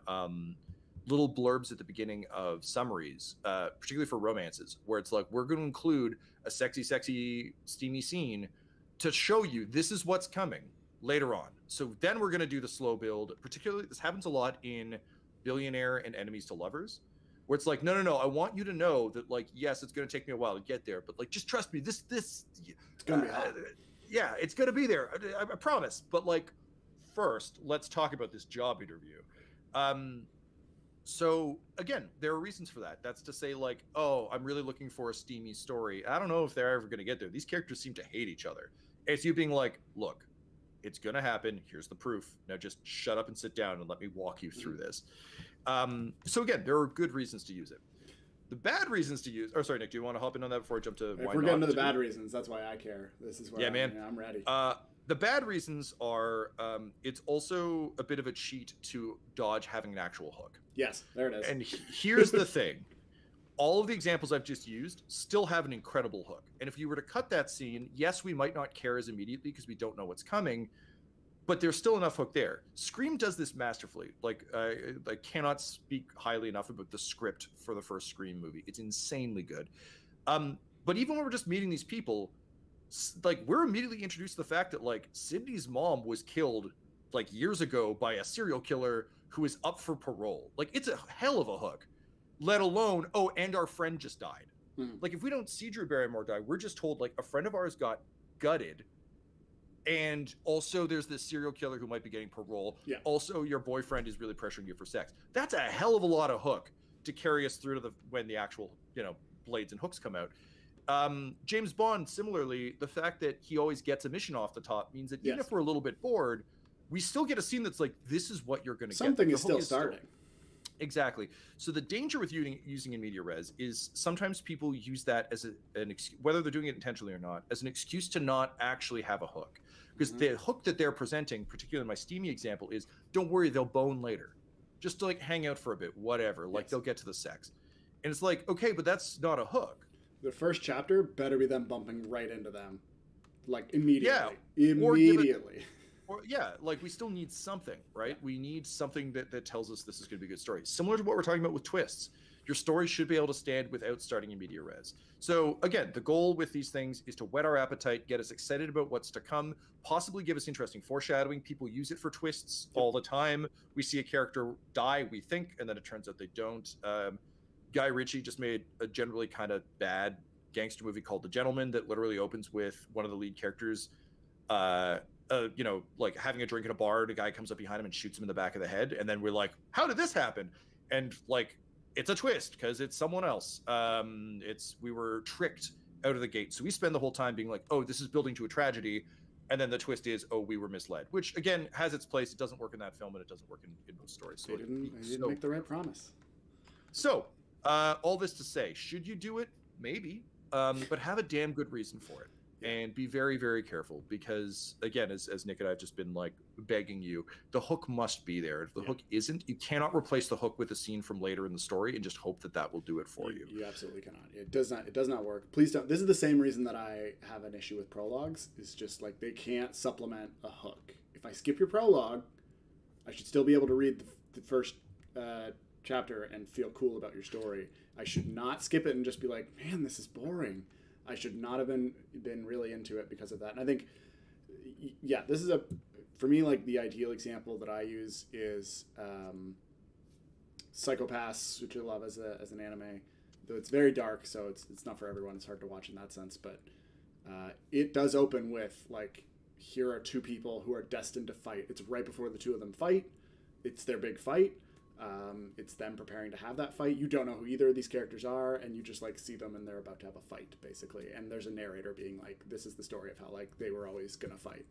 little blurbs at the beginning of summaries, particularly for romances, where it's like, we're going to include a sexy, steamy scene to show you this is what's coming later on. So then we're going to do the slow build. Particularly, this happens a lot in Billionaire and Enemies to Lovers, where it's like, no, I want you to know that, like, yes, it's going to take me a while to get there, but like, just trust me. This it's going to be hot. Yeah, it's going to be there. I promise. But like, first, let's talk about this job interview. So again, there are reasons for that. That's to say, like, oh, I'm really looking for a steamy story. I don't know if they're ever going to get there. These characters seem to hate each other. It's you being like, look, it's going to happen. Here's the proof. Now just shut up and sit down and let me walk you through this. So again, there are good reasons to use it. The bad reasons to use. Oh, sorry, Nick. Do you want to hop in on that before I jump to? If we're getting to the bad reasons, that's why I care. This is why I'm ready. The bad reasons are it's also a bit of a cheat to dodge having an actual hook. Yes, there it is. And here's the thing. All of the examples I've just used still have an incredible hook. And if you were to cut that scene, yes, we might not care as immediately because we don't know what's coming, but there's still enough hook there. Scream does this masterfully. Like, I cannot speak highly enough about the script for the first Scream movie. It's insanely good. But even when we're just meeting these people, like, we're immediately introduced to the fact that, like, Sydney's mom was killed, like, years ago by a serial killer who is up for parole. Like, it's a hell of a hook. Let alone, oh, and our friend just died. Like, if we don't see Drew Barrymore die, we're just told, like, a friend of ours got gutted. And also there's this serial killer who might be getting parole. Yeah. Also, your boyfriend is really pressuring you for sex. That's a hell of a lot of hook to carry us through to when the actual, blades and hooks come out. James Bond, similarly, the fact that he always gets a mission off the top means that even if we're a little bit bored, we still get a scene that's like, this is what you're going to get. Something is still starting. Exactly. So the danger with using in media res is sometimes people use that as an excuse, whether they're doing it intentionally or not, as an excuse to not actually have a hook. Because the hook that they're presenting, particularly in my steamy example, is, don't worry, they'll bone later. Just to, like, hang out for a bit, whatever. Like, they'll get to the sex. And it's like, okay, but that's not a hook. The first chapter better be them bumping right into them. Like, immediately. Yeah. Immediately. Like, we still need something, right? We need something that tells us this is going to be a good story. Similar to what we're talking about with twists. Your story should be able to stand without starting in media res. So again, the goal with these things is to whet our appetite, get us excited about what's to come, possibly give us interesting foreshadowing. People use it for twists all the time. We see a character die, we think, and then it turns out they don't. Guy Ritchie just made a generally kind of bad gangster movie called The Gentleman that literally opens with one of the lead characters like having a drink in a bar, and a guy comes up behind him and shoots him in the back of the head, and then we're like, how did this happen? And like, it's a twist because it's someone else. We were tricked out of the gate. So we spend the whole time being like, oh, this is building to a tragedy, and then the twist is, oh, we were misled, which again has its place. It doesn't work in that film, and it doesn't work in most stories. So they didn't make the right promise. So all this to say, should you do it? Maybe, but have a damn good reason for it. and be very, very careful, because again, as Nick and I have just been like begging you, the hook must be there. If the hook isn't, you cannot replace the hook with a scene from later in the story and just hope that that will do it for you. You absolutely cannot. It does not work. Please don't. This is the same reason that I have an issue with prologues. Is just like they can't supplement a hook. If I skip your prologue, I should still be able to read the first chapter and feel cool about your story. I should not skip it and just be like, man, this is boring. I should not have been really into it because of that. And I think, this is for me, like the ideal example that I use is Psycho-Pass, which I love as an anime. Though it's very dark, so it's not for everyone. It's hard to watch in that sense. But it does open with like, here are two people who are destined to fight. It's right before the two of them fight. It's their big fight. It's them preparing to have that fight. You don't know who either of these characters are, and you just like see them and they're about to have a fight, basically. And there's a narrator being like, this is the story of how like they were always gonna fight.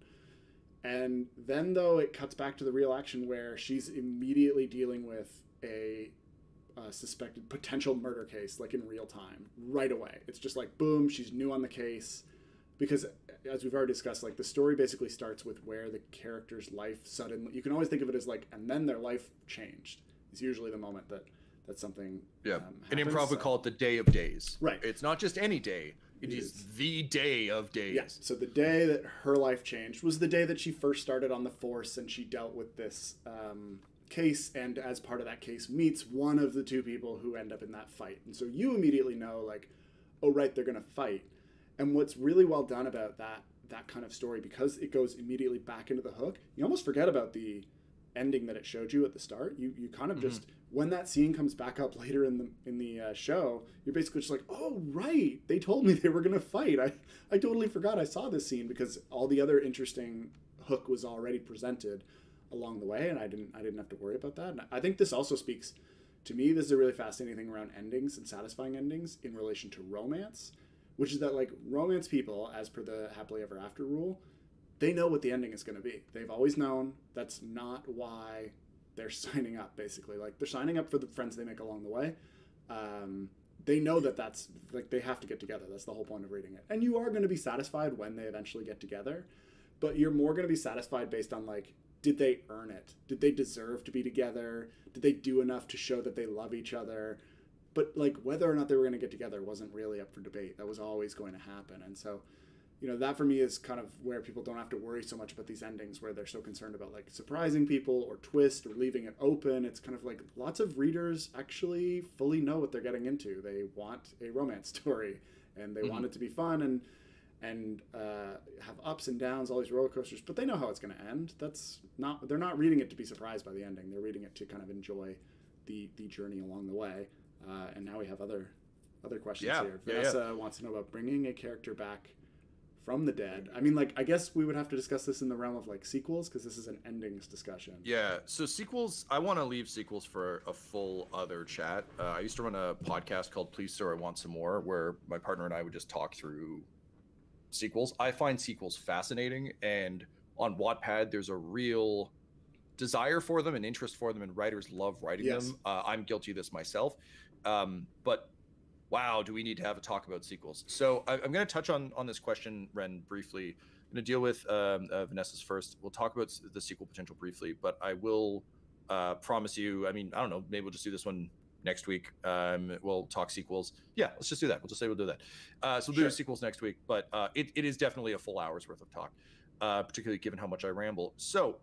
And then though it cuts back to the real action where she's immediately dealing with a suspected potential murder case, like in real time, right away. It's just like, boom, she's new on the case. Because as we've already discussed, like the story basically starts with where the character's life suddenly, you can always think of it as like, and then their life changed. It's usually the moment that something happens. In improv we call it the day of days. Right. It's not just any day. It is the day of days. Yeah. So the day that her life changed was the day that she first started on the force, and she dealt with this case, and as part of that case meets one of the two people who end up in that fight. And so you immediately know like, oh right, they're gonna fight. And what's really well done about that kind of story, because it goes immediately back into the hook, you almost forget about the ending that it showed you at the start. You kind of just, when that scene comes back up later in the show, you're basically just like, oh right, they told me they were gonna fight. I totally forgot I saw this scene, because all the other interesting hook was already presented along the way, and I didn't have to worry about that. And I think this also speaks to me. This is a really fascinating thing around endings and satisfying endings in relation to romance, which is that like romance people, as per the happily ever after rule, they know what the ending is going to be. They've always known. That's not why they're signing up, basically. Like they're signing up for the friends they make along the way. They know that that's like, they have to get together. That's the whole point of reading it. And you are going to be satisfied when they eventually get together, but you're more going to be satisfied based on like, did they earn it? Did they deserve to be together? Did they do enough to show that they love each other? But like whether or not they were going to get together wasn't really up for debate. That was always going to happen. And so, that for me is kind of where people don't have to worry so much about these endings, where they're so concerned about like surprising people or twist or leaving it open. It's kind of like lots of readers actually fully know what they're getting into. They want a romance story, and they want it to be fun and have ups and downs, all these roller coasters, but they know how it's going to end. They're not reading it to be surprised by the ending. They're reading it to kind of enjoy the journey along the way. And now we have other questions here. Vanessa wants to know about bringing a character back from the dead. I mean, like, I guess we would have to discuss this in the realm of like sequels, because this is an endings discussion. Yeah. So sequels, I want to leave sequels for a full other chat. I used to run a podcast called Please Sir, I Want Some More, where my partner and I would just talk through sequels. I find sequels fascinating, and on Wattpad, there's a real desire for them and interest for them, and writers love writing them. I'm guilty of this myself. But wow, do we need to have a talk about sequels? So I'm going to touch on this question, Ren, briefly. I'm going to deal with Vanessa's first. We'll talk about the sequel potential briefly, but I will promise you, I mean, I don't know, maybe we'll just do this one next week. We'll talk sequels. Yeah, let's just do that. We'll just say we'll do that. So we'll do sequels next week, but it is definitely a full hour's worth of talk, particularly given how much I ramble. So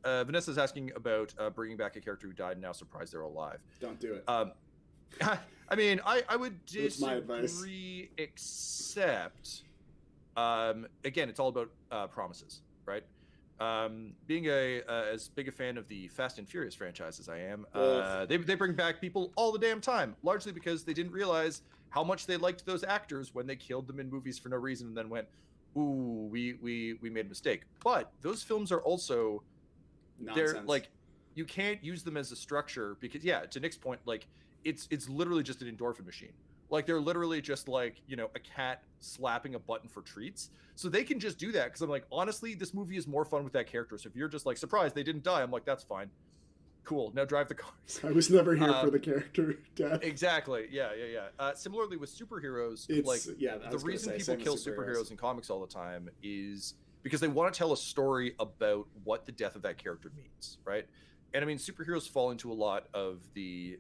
Vanessa's asking about bringing back a character who died and now surprised they're alive. Don't do it. I mean, I would disagree, except, again, it's all about promises, right? Being as big a fan of the Fast and Furious franchise as I am, they bring back people all the damn time, largely because they didn't realize how much they liked those actors when they killed them in movies for no reason and then went, ooh, we made a mistake. But those films are also nonsense. They're like, you can't use them as a structure because, yeah, to Nick's point, like it's literally just an endorphin machine. Like they're literally just like, a cat slapping a button for treats. So they can just do that because I'm like, honestly, this movie is more fun with that character. So if you're just like surprised they didn't die, I'm like, that's fine. Cool. Now drive the cars. I was never here for the character death. Exactly. Yeah. Similarly with superheroes, the reason people kill superheroes in comics all the time is because they want to tell a story about what the death of that character means, right? And I mean, superheroes fall into a lot of the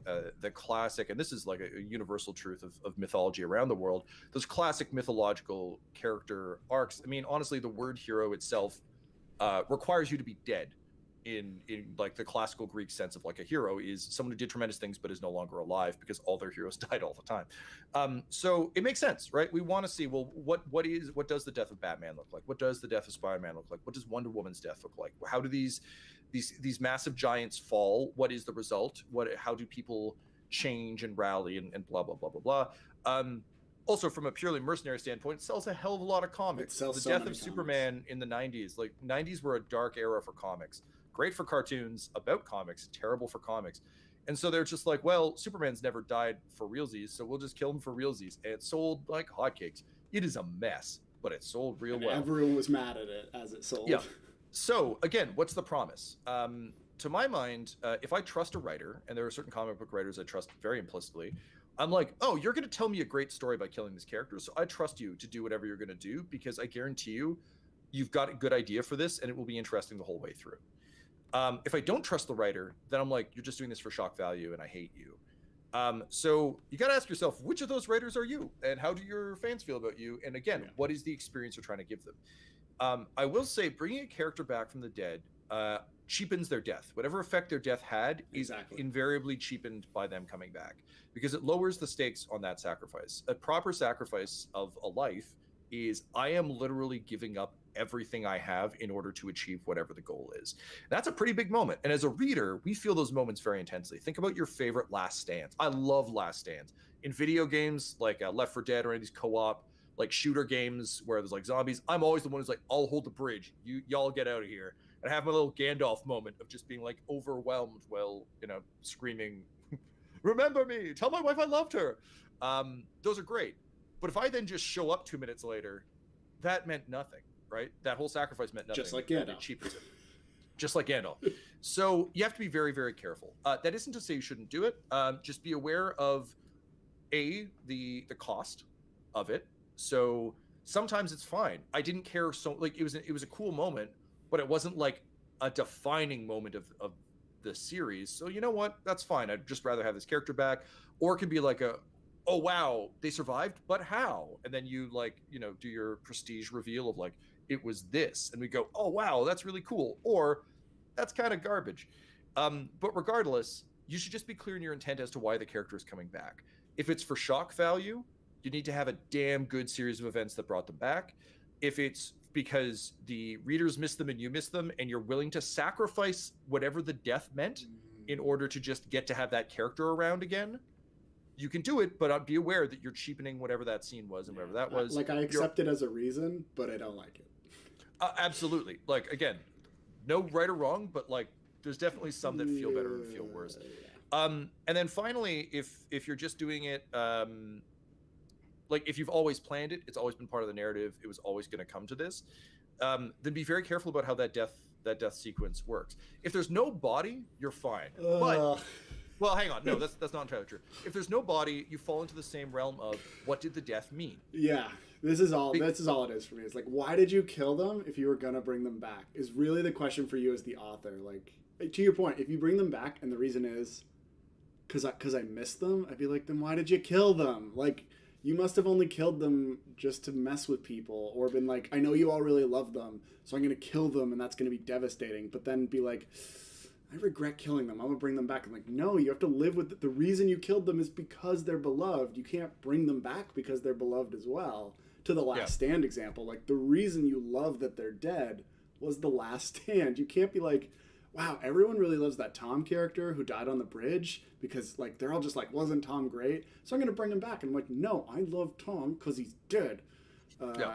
classic, and this is like a universal truth of mythology around the world. Those classic mythological character arcs. I mean, honestly, the word hero itself requires you to be dead. In like the classical Greek sense of like a hero is someone who did tremendous things but is no longer alive because all their heroes died all the time. So it makes sense, right? We want to see, well, what does the death of Batman look like? What does the death of Spider-Man look like? What does Wonder Woman's death look like? How do these massive giants fall? What is the result? How do people change and rally and blah blah blah blah blah. Also, from a purely mercenary standpoint, it sells a hell of a lot of comics. The death of Superman in the 90s, like 90s were a dark era for comics. Great for cartoons, about comics, terrible for comics. And so they're just like, well, Superman's never died for realsies, so we'll just kill him for realsies. And it sold like hotcakes. It is a mess, but it sold real well. Everyone was mad at it as it sold. Yeah. So, again, what's the promise? To my mind, if I trust a writer, and there are certain comic book writers I trust very implicitly, I'm like, oh, you're going to tell me a great story by killing this character, so I trust you to do whatever you're going to do because I guarantee you've got a good idea for this, and it will be interesting the whole way through. If I don't trust the writer, then I'm like, you're just doing this for shock value and I hate you. So you got to ask yourself, which of those writers are you and how do your fans feel about you? And again, what is the experience you're trying to give them? I will say bringing a character back from the dead cheapens their death. Whatever effect their death had is invariably cheapened by them coming back because it lowers the stakes on that sacrifice. A proper sacrifice of a life is I am literally giving up everything I have in order to achieve whatever the goal is. That's a pretty big moment. And as a reader, we feel those moments very intensely. Think about your favorite last stands. I love last stands. In video games like Left 4 Dead or any of these co-op like shooter games where there's like zombies, I'm always the one who's like, I'll hold the bridge. Y'all get out of here. And I have my little Gandalf moment of just being like overwhelmed while, screaming, remember me, tell my wife I loved her. Those are great. But if I then just show up 2 minutes later, that meant nothing. Right? That whole sacrifice meant nothing. Just like Gandalf. Just like Gandalf. So you have to be very, very careful. That isn't to say you shouldn't do it. Just be aware of the cost of it. So sometimes it's fine. I didn't care it was a cool moment, but it wasn't like a defining moment of the series. So you know what? That's fine. I'd just rather have this character back. Or it could be like oh wow, they survived, but how? And then you do your prestige reveal of like, it was this, and we go, oh wow, that's really cool, or that's kind of garbage. But regardless, you should just be clear in your intent as to why the character is coming back. If it's for shock value, you need to have a damn good series of events that brought them back. If it's because the readers miss them and you miss them, and you're willing to sacrifice whatever the death meant in order to just get to have that character around again, you can do it, but be aware that you're cheapening whatever that scene was and whatever that was. Like, I accept it as a reason, but I don't like it. Absolutely. Like, again, no right or wrong, but like, there's definitely some that feel better and feel worse. And then finally, if you're just doing it, like if you've always planned it, it's always been part of the narrative, it was always going to come to this, then be very careful about how that death sequence works. If there's no body, you're fine. But well, hang on. No, that's not entirely true. If there's no body, you fall into the same realm of what did the death mean? Yeah, this is all it is for me. It's like, why did you kill them if you were gonna bring them back? Is really the question for you as the author. Like, to your point, if you bring them back and the reason is because I missed them, I'd be like, then why did you kill them? Like, you must have only killed them just to mess with people, or been like, I know you all really love them, so I'm gonna kill them, and that's gonna be devastating. But then be like, I regret killing them, I'm gonna bring them back. I'm like, no, you have to live with the reason you killed them is because they're beloved. You can't bring them back because they're beloved as well. To the Last Stand example, like, the reason you love that they're dead was the Last Stand. You can't be like, wow, everyone really loves that Tom character who died on the bridge because, like, they're all just like, wasn't Tom great? So I'm gonna bring him back. And I'm like, no, I love Tom because he's dead.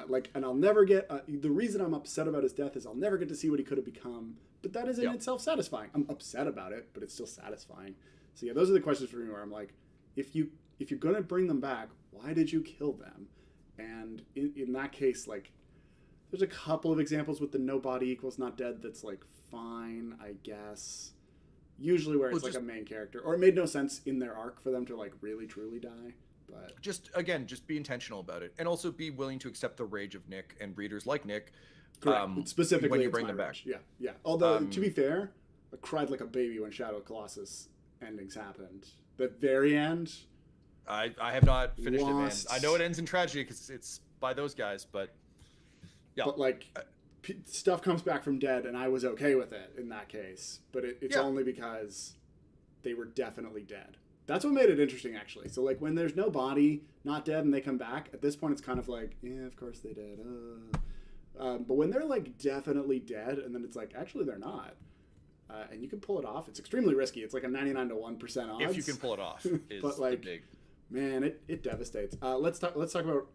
Like, and I'll never get the reason I'm upset about his death is I'll never get to see what he could have become. But that is in itself satisfying. I'm upset about it, but it's still satisfying. So yeah, those are the questions for me where I'm like, if you're gonna bring them back, why did you kill them? And in that case, like, there's a couple of examples with the no body equals not dead that's like fine, I guess. Usually where it's Well, like a main character, or it made no sense in their arc for them to like really truly die. But just be intentional about it, and also be willing to accept the rage of Nick and readers like Nick. correct. Specifically, when you it's bring my them back. rage. Yeah, yeah. Although to be fair, I cried like a baby when Shadow of Colossus endings happened. The very end. I have not finished Lost. it, man. I know it ends in tragedy because it's by those guys, but yeah. But like, stuff comes back from dead, and I was okay with it in that case. But it's only because they were definitely dead. That's what made it interesting, actually. So like, when there's no body, not dead, and they come back, at this point, it's kind of like, yeah, of course they did. But when they're like definitely dead, and then it's like, actually, they're not. And you can pull it off. It's extremely risky. It's like a 99 to 1% odds. If you can pull it off, is but like, the big... man, it devastates. Let's talk about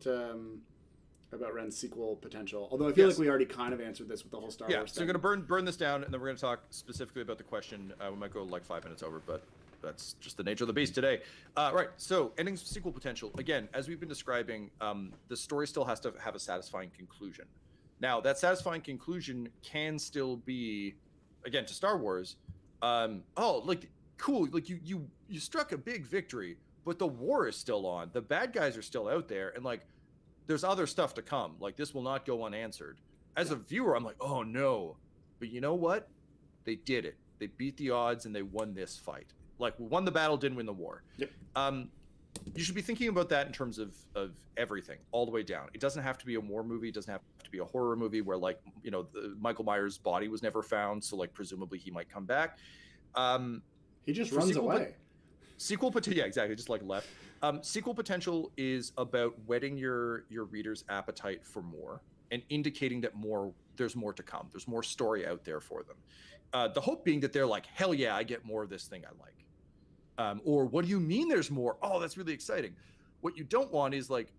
Ren's sequel potential. Although I feel like we already kind of answered this with the whole Star Wars so thing. we're gonna burn this down, and then we're gonna talk specifically about the question. We might go like 5 minutes over, but that's just the nature of the beast today. Right. So ending sequel potential. Again, as we've been describing, the story still has to have a satisfying conclusion. Now, that satisfying conclusion can still be, again, to Star Wars, like, cool, like you struck a big victory, but the war is still on. The bad guys are still out there, and like, there's other stuff to come. Like, this will not go unanswered. As a viewer, I'm like, oh no. But you know what? They did it. They beat the odds and they won this fight. Like, won the battle, didn't win the war. Yep. You should be thinking about that in terms of everything, all the way down. It doesn't have to be a war movie. It doesn't have to be a horror movie where, like, you know, Michael Myers' body was never found, so like presumably he might come back. He just runs away. Sequel potential, yeah, exactly, just like left. Sequel potential is about whetting your reader's appetite for more and indicating that there's more to come. There's more story out there for them. The hope being that they're like, hell yeah, I get more of this thing I like. Or what do you mean there's more? Oh, that's really exciting. What you don't want is like,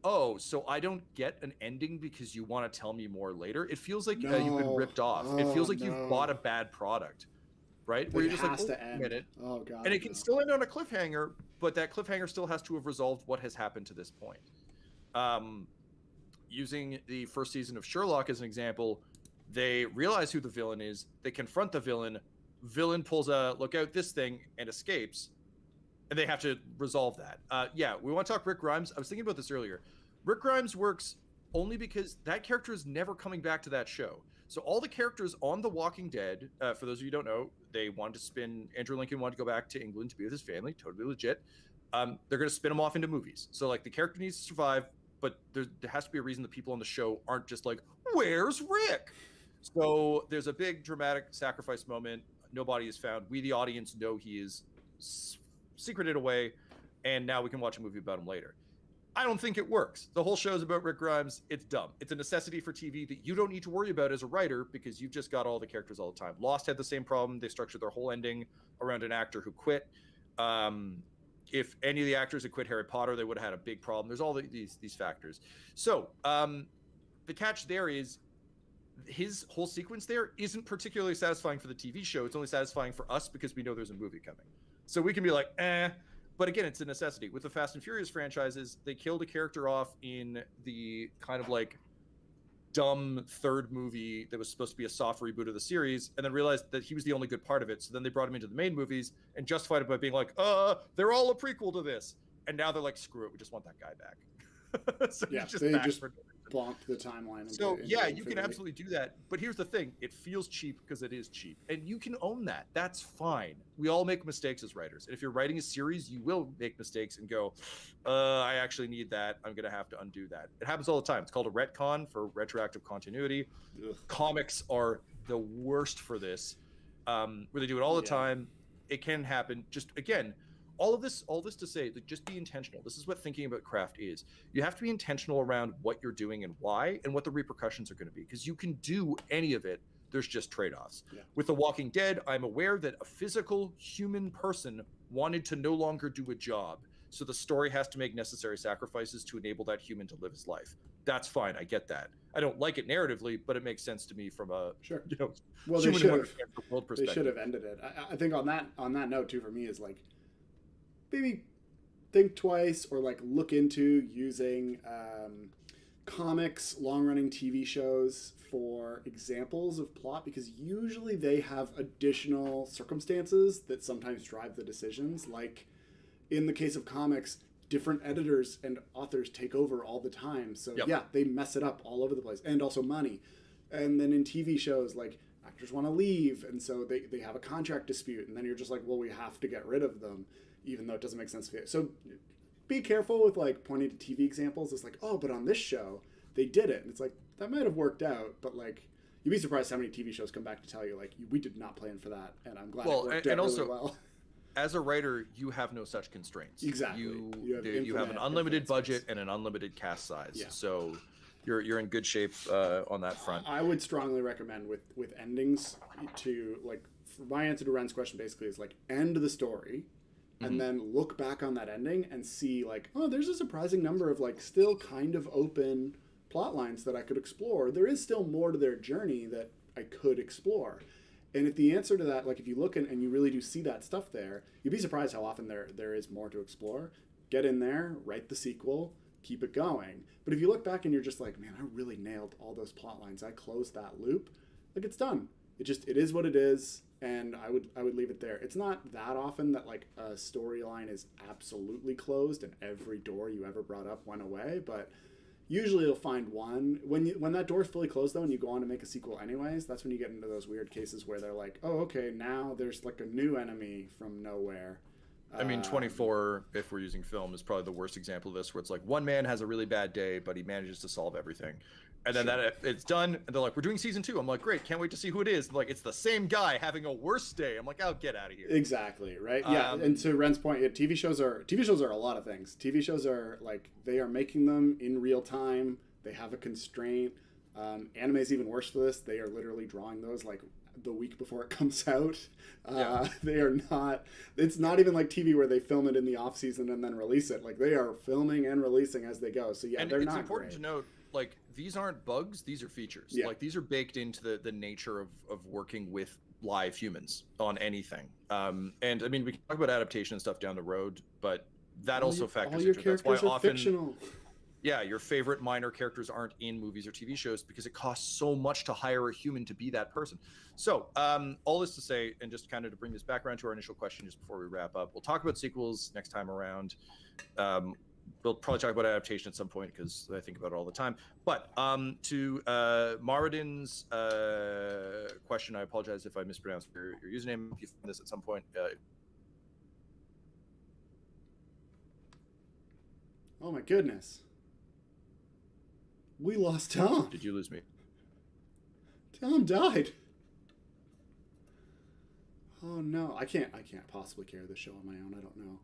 oh, so I don't get an ending because you want to tell me more later. It feels like you've been ripped off. It feels like you've bought a bad product, right? Where you're just like, oh, a minute. Oh, God. And it can still end on a cliffhanger, but that cliffhanger still has to have resolved what has happened to this point. Using the first season of Sherlock as an example, they realize who the villain is. They confront the villain. Villain pulls a look out this thing and escapes, and they have to resolve that. We want to talk Rick Grimes. I was thinking about this earlier. Rick Grimes works only because that character is never coming back to that show. So all the characters on The Walking Dead, for those of you who don't know, they wanted to spin, Andrew Lincoln wanted to go back to England to be with his family, totally legit. They're going to spin him off into movies. So like the character needs to survive, but there has to be a reason the people on the show aren't just like, where's Rick? So there's a big dramatic sacrifice moment. Nobody is found. We, the audience, know he is secreted away, and now we can watch a movie about him later. I don't think it works. The whole show is about Rick Grimes. It's dumb. It's a necessity for TV that you don't need to worry about as a writer because you've just got all the characters all the time. Lost had the same problem. They structured their whole ending around an actor who quit. If any of the actors had quit Harry Potter, they would have had a big problem. There's all these factors. So the catch there is his whole sequence there isn't particularly satisfying for the TV show. It's only satisfying for us because we know there's a movie coming. So we can be like, But again, it's a necessity. With the Fast and Furious franchises, they killed a character off in the kind of like dumb third movie that was supposed to be a soft reboot of the series, and then realized that he was the only good part of it. So then they brought him into the main movies and justified it by being like, they're all a prequel to this. And now they're like, screw it, we just want that guy back. So yeah, just they just bonked the timeline. So you can absolutely do that. But here's the thing. It feels cheap because it is cheap. And you can own that. That's fine. We all make mistakes as writers. And if you're writing a series, you will make mistakes and go, I actually need that. I'm going to have to undo that. It happens all the time. It's called a retcon for retroactive continuity. Ugh. Comics are the worst for this, where they do it all the time. It can happen. Just, again, all this to say that just be intentional. This is what thinking about craft is. You have to be intentional around what you're doing and why, and what the repercussions are going to be, because you can do any of it. There's just trade-offs. Yeah. With The Walking Dead, I'm aware that a physical human person wanted to no longer do a job, so the story has to make necessary sacrifices to enable that human to live his life. That's fine. I get that. I don't like it narratively, but it makes sense to me from a human world perspective. They should have ended it. I think on that note too, for me, is like, maybe think twice or like look into using comics, long-running TV shows for examples of plot, because usually they have additional circumstances that sometimes drive the decisions. Like in the case of comics, different editors and authors take over all the time. So yeah, they mess it up all over the place, and also money. And then in TV shows, like actors want to leave, and so they have a contract dispute, and then you're just like, well, we have to get rid of them, even though it doesn't make sense to you. So be careful with like pointing to TV examples. It's like, oh, but on this show they did it, and it's like, that might have worked out, but like you'd be surprised how many TV shows come back to tell you like, we did not plan for that, and I'm glad it worked out really well. As a writer, you have no such constraints. Exactly. You have an unlimited budget and an unlimited cast size. Yeah. So you're in good shape on that front. I would strongly recommend with endings to, like, my answer to Ren's question basically is like, end the story and then look back on that ending and see like, oh, there's a surprising number of like still kind of open plot lines that I could explore. There is still more to their journey that I could explore. And if the answer to that, like if you look and you really do see that stuff there, you'd be surprised how often there is more to explore. Get in there, write the sequel, keep it going. But if you look back and you're just like, man, I really nailed all those plot lines, I closed that loop, like it's done. It is what it is, and I would leave it there. It's not that often that like a storyline is absolutely closed and every door you ever brought up went away, but usually you'll find one. When that door's fully closed, though, and you go on to make a sequel anyways, that's when you get into those weird cases where they're like, oh, okay, now there's like a new enemy from nowhere. I mean, 24, if we're using film, is probably the worst example of this, where it's like one man has a really bad day, but he manages to solve everything. And then it's done, and they're like, we're doing season 2. I'm like, great, can't wait to see who it is. And like, it's the same guy having a worse day. I'm like, oh, get out of here. Exactly, right? Yeah, and to Ren's point, yeah, TV shows are a lot of things. TV shows are like, they are making them in real time. They have a constraint. Anime is even worse for this. They are literally drawing those like the week before it comes out. They are not, it's not even like TV where they film it in the off season and then release it. Like they are filming and releasing as they go. So yeah, and they're not great. It's important to note, like, these aren't bugs, these are features. Yeah. Like these are baked into the nature of working with live humans on anything. And I mean, we can talk about adaptation and stuff down the road, but that also factors into it. That's why often fictional. Yeah, your favorite minor characters aren't in movies or TV shows because it costs so much to hire a human to be that person. So all this to say, and just kind of to bring this back around to our initial question just before we wrap up, we'll talk about sequels next time around. We'll probably talk about adaptation at some point because I think about it all the time. But to Maradin's question, I apologize if I mispronounced your username. If you find this at some point. Oh my goodness. We lost Tom. Did you lose me? Tom died. Oh no, I can't possibly carry this show on my own. I don't know.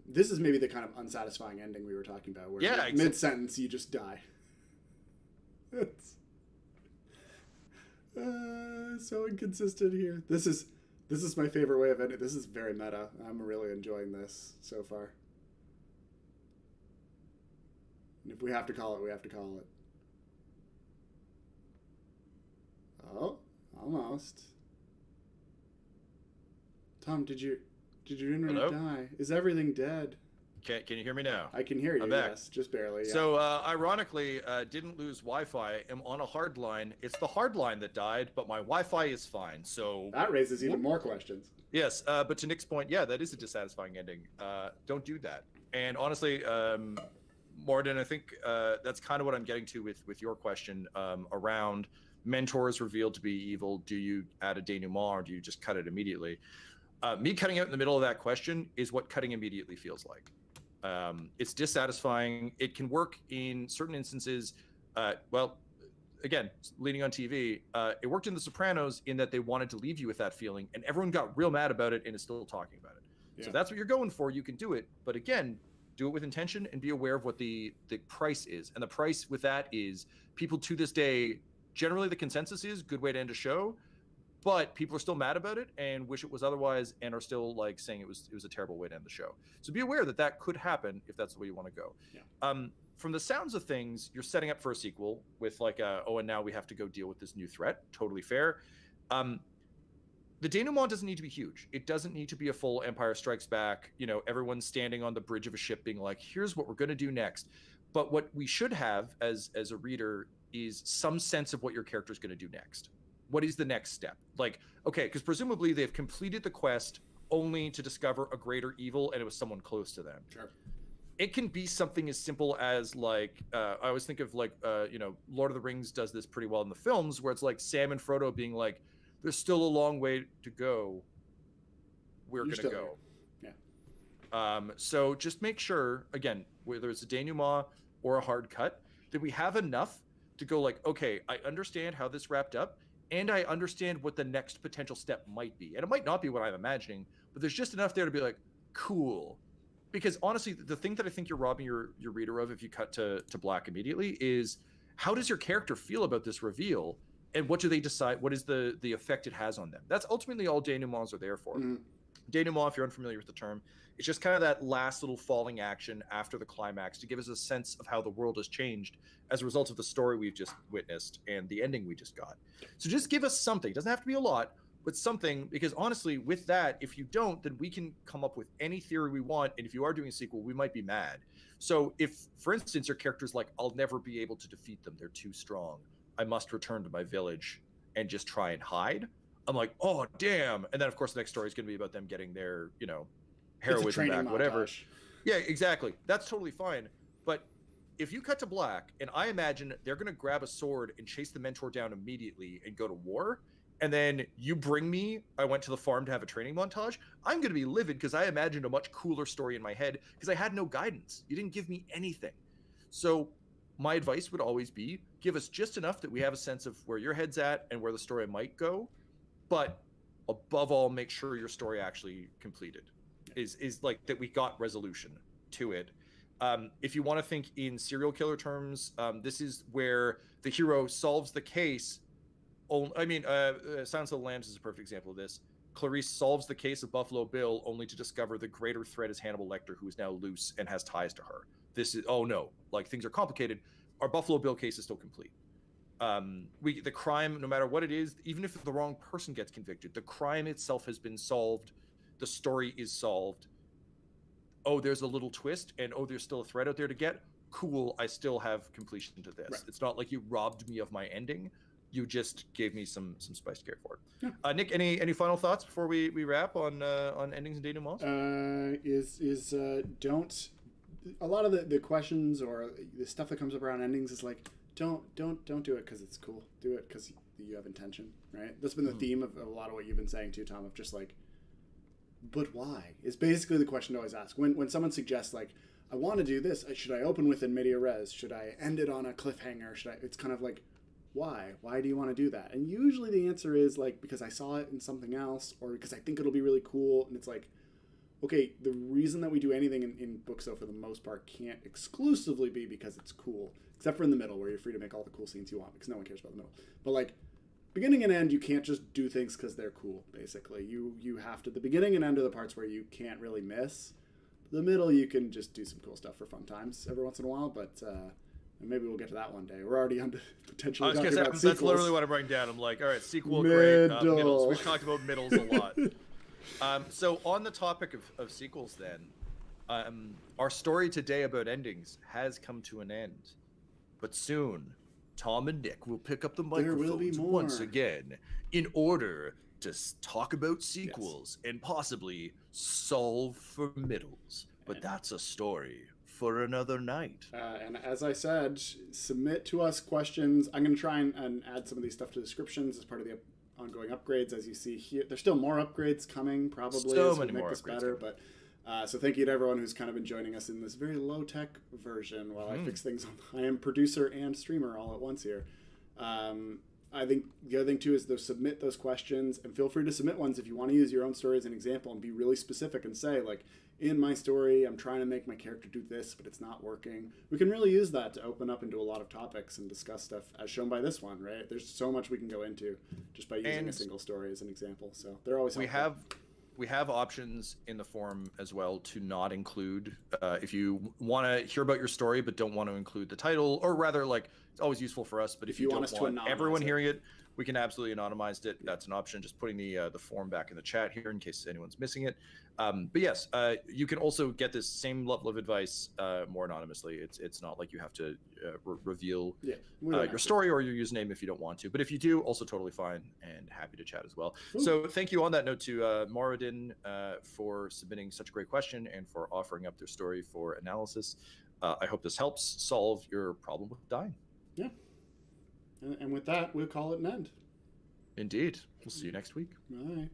This is maybe the kind of unsatisfying ending we were talking about, where exactly. Mid-sentence you just die. It's so inconsistent here. This is my favorite way of ending. This is very meta. I'm really enjoying this so far. And if we have to call it, we have to call it. Oh, almost. Tom, did your internet die? Is everything dead? Can you hear me now? I can hear you, yes, just barely. Yeah. So, ironically, didn't lose Wi-Fi. I'm on a hard line. It's the hard line that died, but my Wi-Fi is fine. So that raises even more questions. Yes, but to Nick's point, yeah, that is a dissatisfying ending. Don't do that. And honestly, Morden, I think that's kind of what I'm getting to with your question around mentors revealed to be evil. Do you add a denouement or do you just cut it immediately? Me cutting out in the middle of that question is what cutting immediately feels like. It's dissatisfying. It can work in certain instances. Well, again, leaning on TV, it worked in The Sopranos in that they wanted to leave you with that feeling, and everyone got real mad about it and is still talking about it. Yeah. So that's what you're going for. You can do it. But again, do it with intention and be aware of what the price is. And the price with that is people to this day, generally the consensus is good way to end a show, but people are still mad about it and wish it was otherwise and are still like saying it was a terrible way to end the show. So be aware that that could happen if that's the way you want to go. Yeah. From the sounds of things, you're setting up for a sequel with like, and now we have to go deal with this new threat. Totally fair. The denouement doesn't need to be huge. It doesn't need to be a full Empire Strikes Back, everyone standing on the bridge of a ship being like, here's what we're going to do next. But what we should have as a reader is some sense of what your character is going to do next. What is the next step? Like, okay, because presumably they've completed the quest only to discover a greater evil, and it was someone close to them. Sure. It can be something as simple as like, I always think of like, Lord of the Rings does this pretty well in the films, where it's like Sam and Frodo being like, there's still a long way to go. We're going to go. Yeah. So just make sure, again, whether it's a denouement or a hard cut, that we have enough to go like, okay, I understand how this wrapped up, and I understand what the next potential step might be. And it might not be what I'm imagining, but there's just enough there to be like, cool. Because honestly, the thing that I think you're robbing your reader of if you cut to black immediately is, how does your character feel about this reveal, and what do they decide? What is the effect it has on them? That's ultimately all denouements are there for. Mm-hmm. Denouement, if you're unfamiliar with the term, it's just kind of that last little falling action after the climax to give us a sense of how the world has changed as a result of the story we've just witnessed and the ending we just got. So just give us something. It doesn't have to be a lot, but something, because honestly, with that, if you don't, then we can come up with any theory we want, and if you are doing a sequel, we might be mad. So if, for instance, your character's like, I'll never be able to defeat them, they're too strong, I must return to my village and just try and hide, I'm like, oh, damn. And then, of course, the next story is going to be about them getting their, heroism back, whatever. Yeah, exactly. That's totally fine. But if you cut to black, and I imagine they're going to grab a sword and chase the mentor down immediately and go to war, and then you bring me, I went to the farm to have a training montage, I'm going to be livid because I imagined a much cooler story in my head because I had no guidance. You didn't give me anything. So my advice would always be, give us just enough that we have a sense of where your head's at and where the story might go. But above all, make sure your story actually completed, is like that we got resolution to it. If you want to think in serial killer terms, this is where the hero solves the case. Silence of the Lambs is a perfect example of this. Clarice solves the case of Buffalo Bill only to discover the greater threat is Hannibal Lecter, who is now loose and has ties to her. This is, oh no, like things are complicated. Our Buffalo Bill case is still complete. The crime, no matter what it is, even if the wrong person gets convicted, the crime itself has been solved. The story is solved. Oh, there's a little twist, and oh, there's still a thread out there to get. Cool, I still have completion to this. Right. It's not like you robbed me of my ending. You just gave me some spice to carry forward. Yeah. Nick, any final thoughts before we wrap on endings and denouements? Don't. A lot of the questions or the stuff that comes up around endings is like, don't do it because it's cool. Do it because you have intention, right? That's been the theme of a lot of what you've been saying too, Tom, of just like, but why? Is basically the question to always ask. When someone suggests like, I want to do this, should I open with in media res? Should I end it on a cliffhanger? It's kind of like, why? Why do you want to do that? And usually the answer is like, because I saw it in something else, or because I think it'll be really cool. And it's like, okay, the reason that we do anything in books, though, for the most part, can't exclusively be because it's cool, except for in the middle, where you're free to make all the cool scenes you want, because no one cares about the middle. But like, beginning and end, you can't just do things because they're cool, basically. You have to, the beginning and end are the parts where you can't really miss. The middle, you can just do some cool stuff for fun times every once in a while, but maybe we'll get to that one day. We're already on to potentially talking about sequels. That's literally what I'm writing down. I'm like, all right, sequel, great. Middles. We've talked about middles a lot. So on the topic of sequels then, our story today about endings has come to an end. But soon, Tom and Nick will pick up the microphones once again in order to talk about sequels and possibly solve for middles. But that's a story for another night. And as I said, submit to us questions. I'm going to try and add some of these stuff to descriptions as part of the ongoing upgrades. As you see here, there's still more upgrades coming, probably, as we make this better. But so thank you to everyone who's kind of been joining us in this very low-tech version while I fix things. I am producer and streamer all at once here. I think the other thing, too, is to submit those questions, and feel free to submit ones if you want to use your own story as an example and be really specific and say, like, in my story, I'm trying to make my character do this, but it's not working. We can really use that to open up into a lot of topics and discuss stuff, as shown by this one, right? There's so much we can go into just by using a single story as an example. So they're always helpful. We have options in the forum as well to not include, if you want to hear about your story but don't want to include the title, or rather, like, it's always useful for us, but if you don't want everyone hearing it, we can absolutely anonymize it. That's an option. Just putting the form back in the chat here in case anyone's missing it. But yes, you can also get this same level of advice more anonymously. It's not like you have to reveal your story or your username if you don't want to. But if you do, also totally fine and happy to chat as well. Ooh. So thank you on that note to Moradin for submitting such a great question and for offering up their story for analysis. I hope this helps solve your problem with dying. Yeah. And with that, we'll call it an end. Indeed. We'll see you next week. Bye.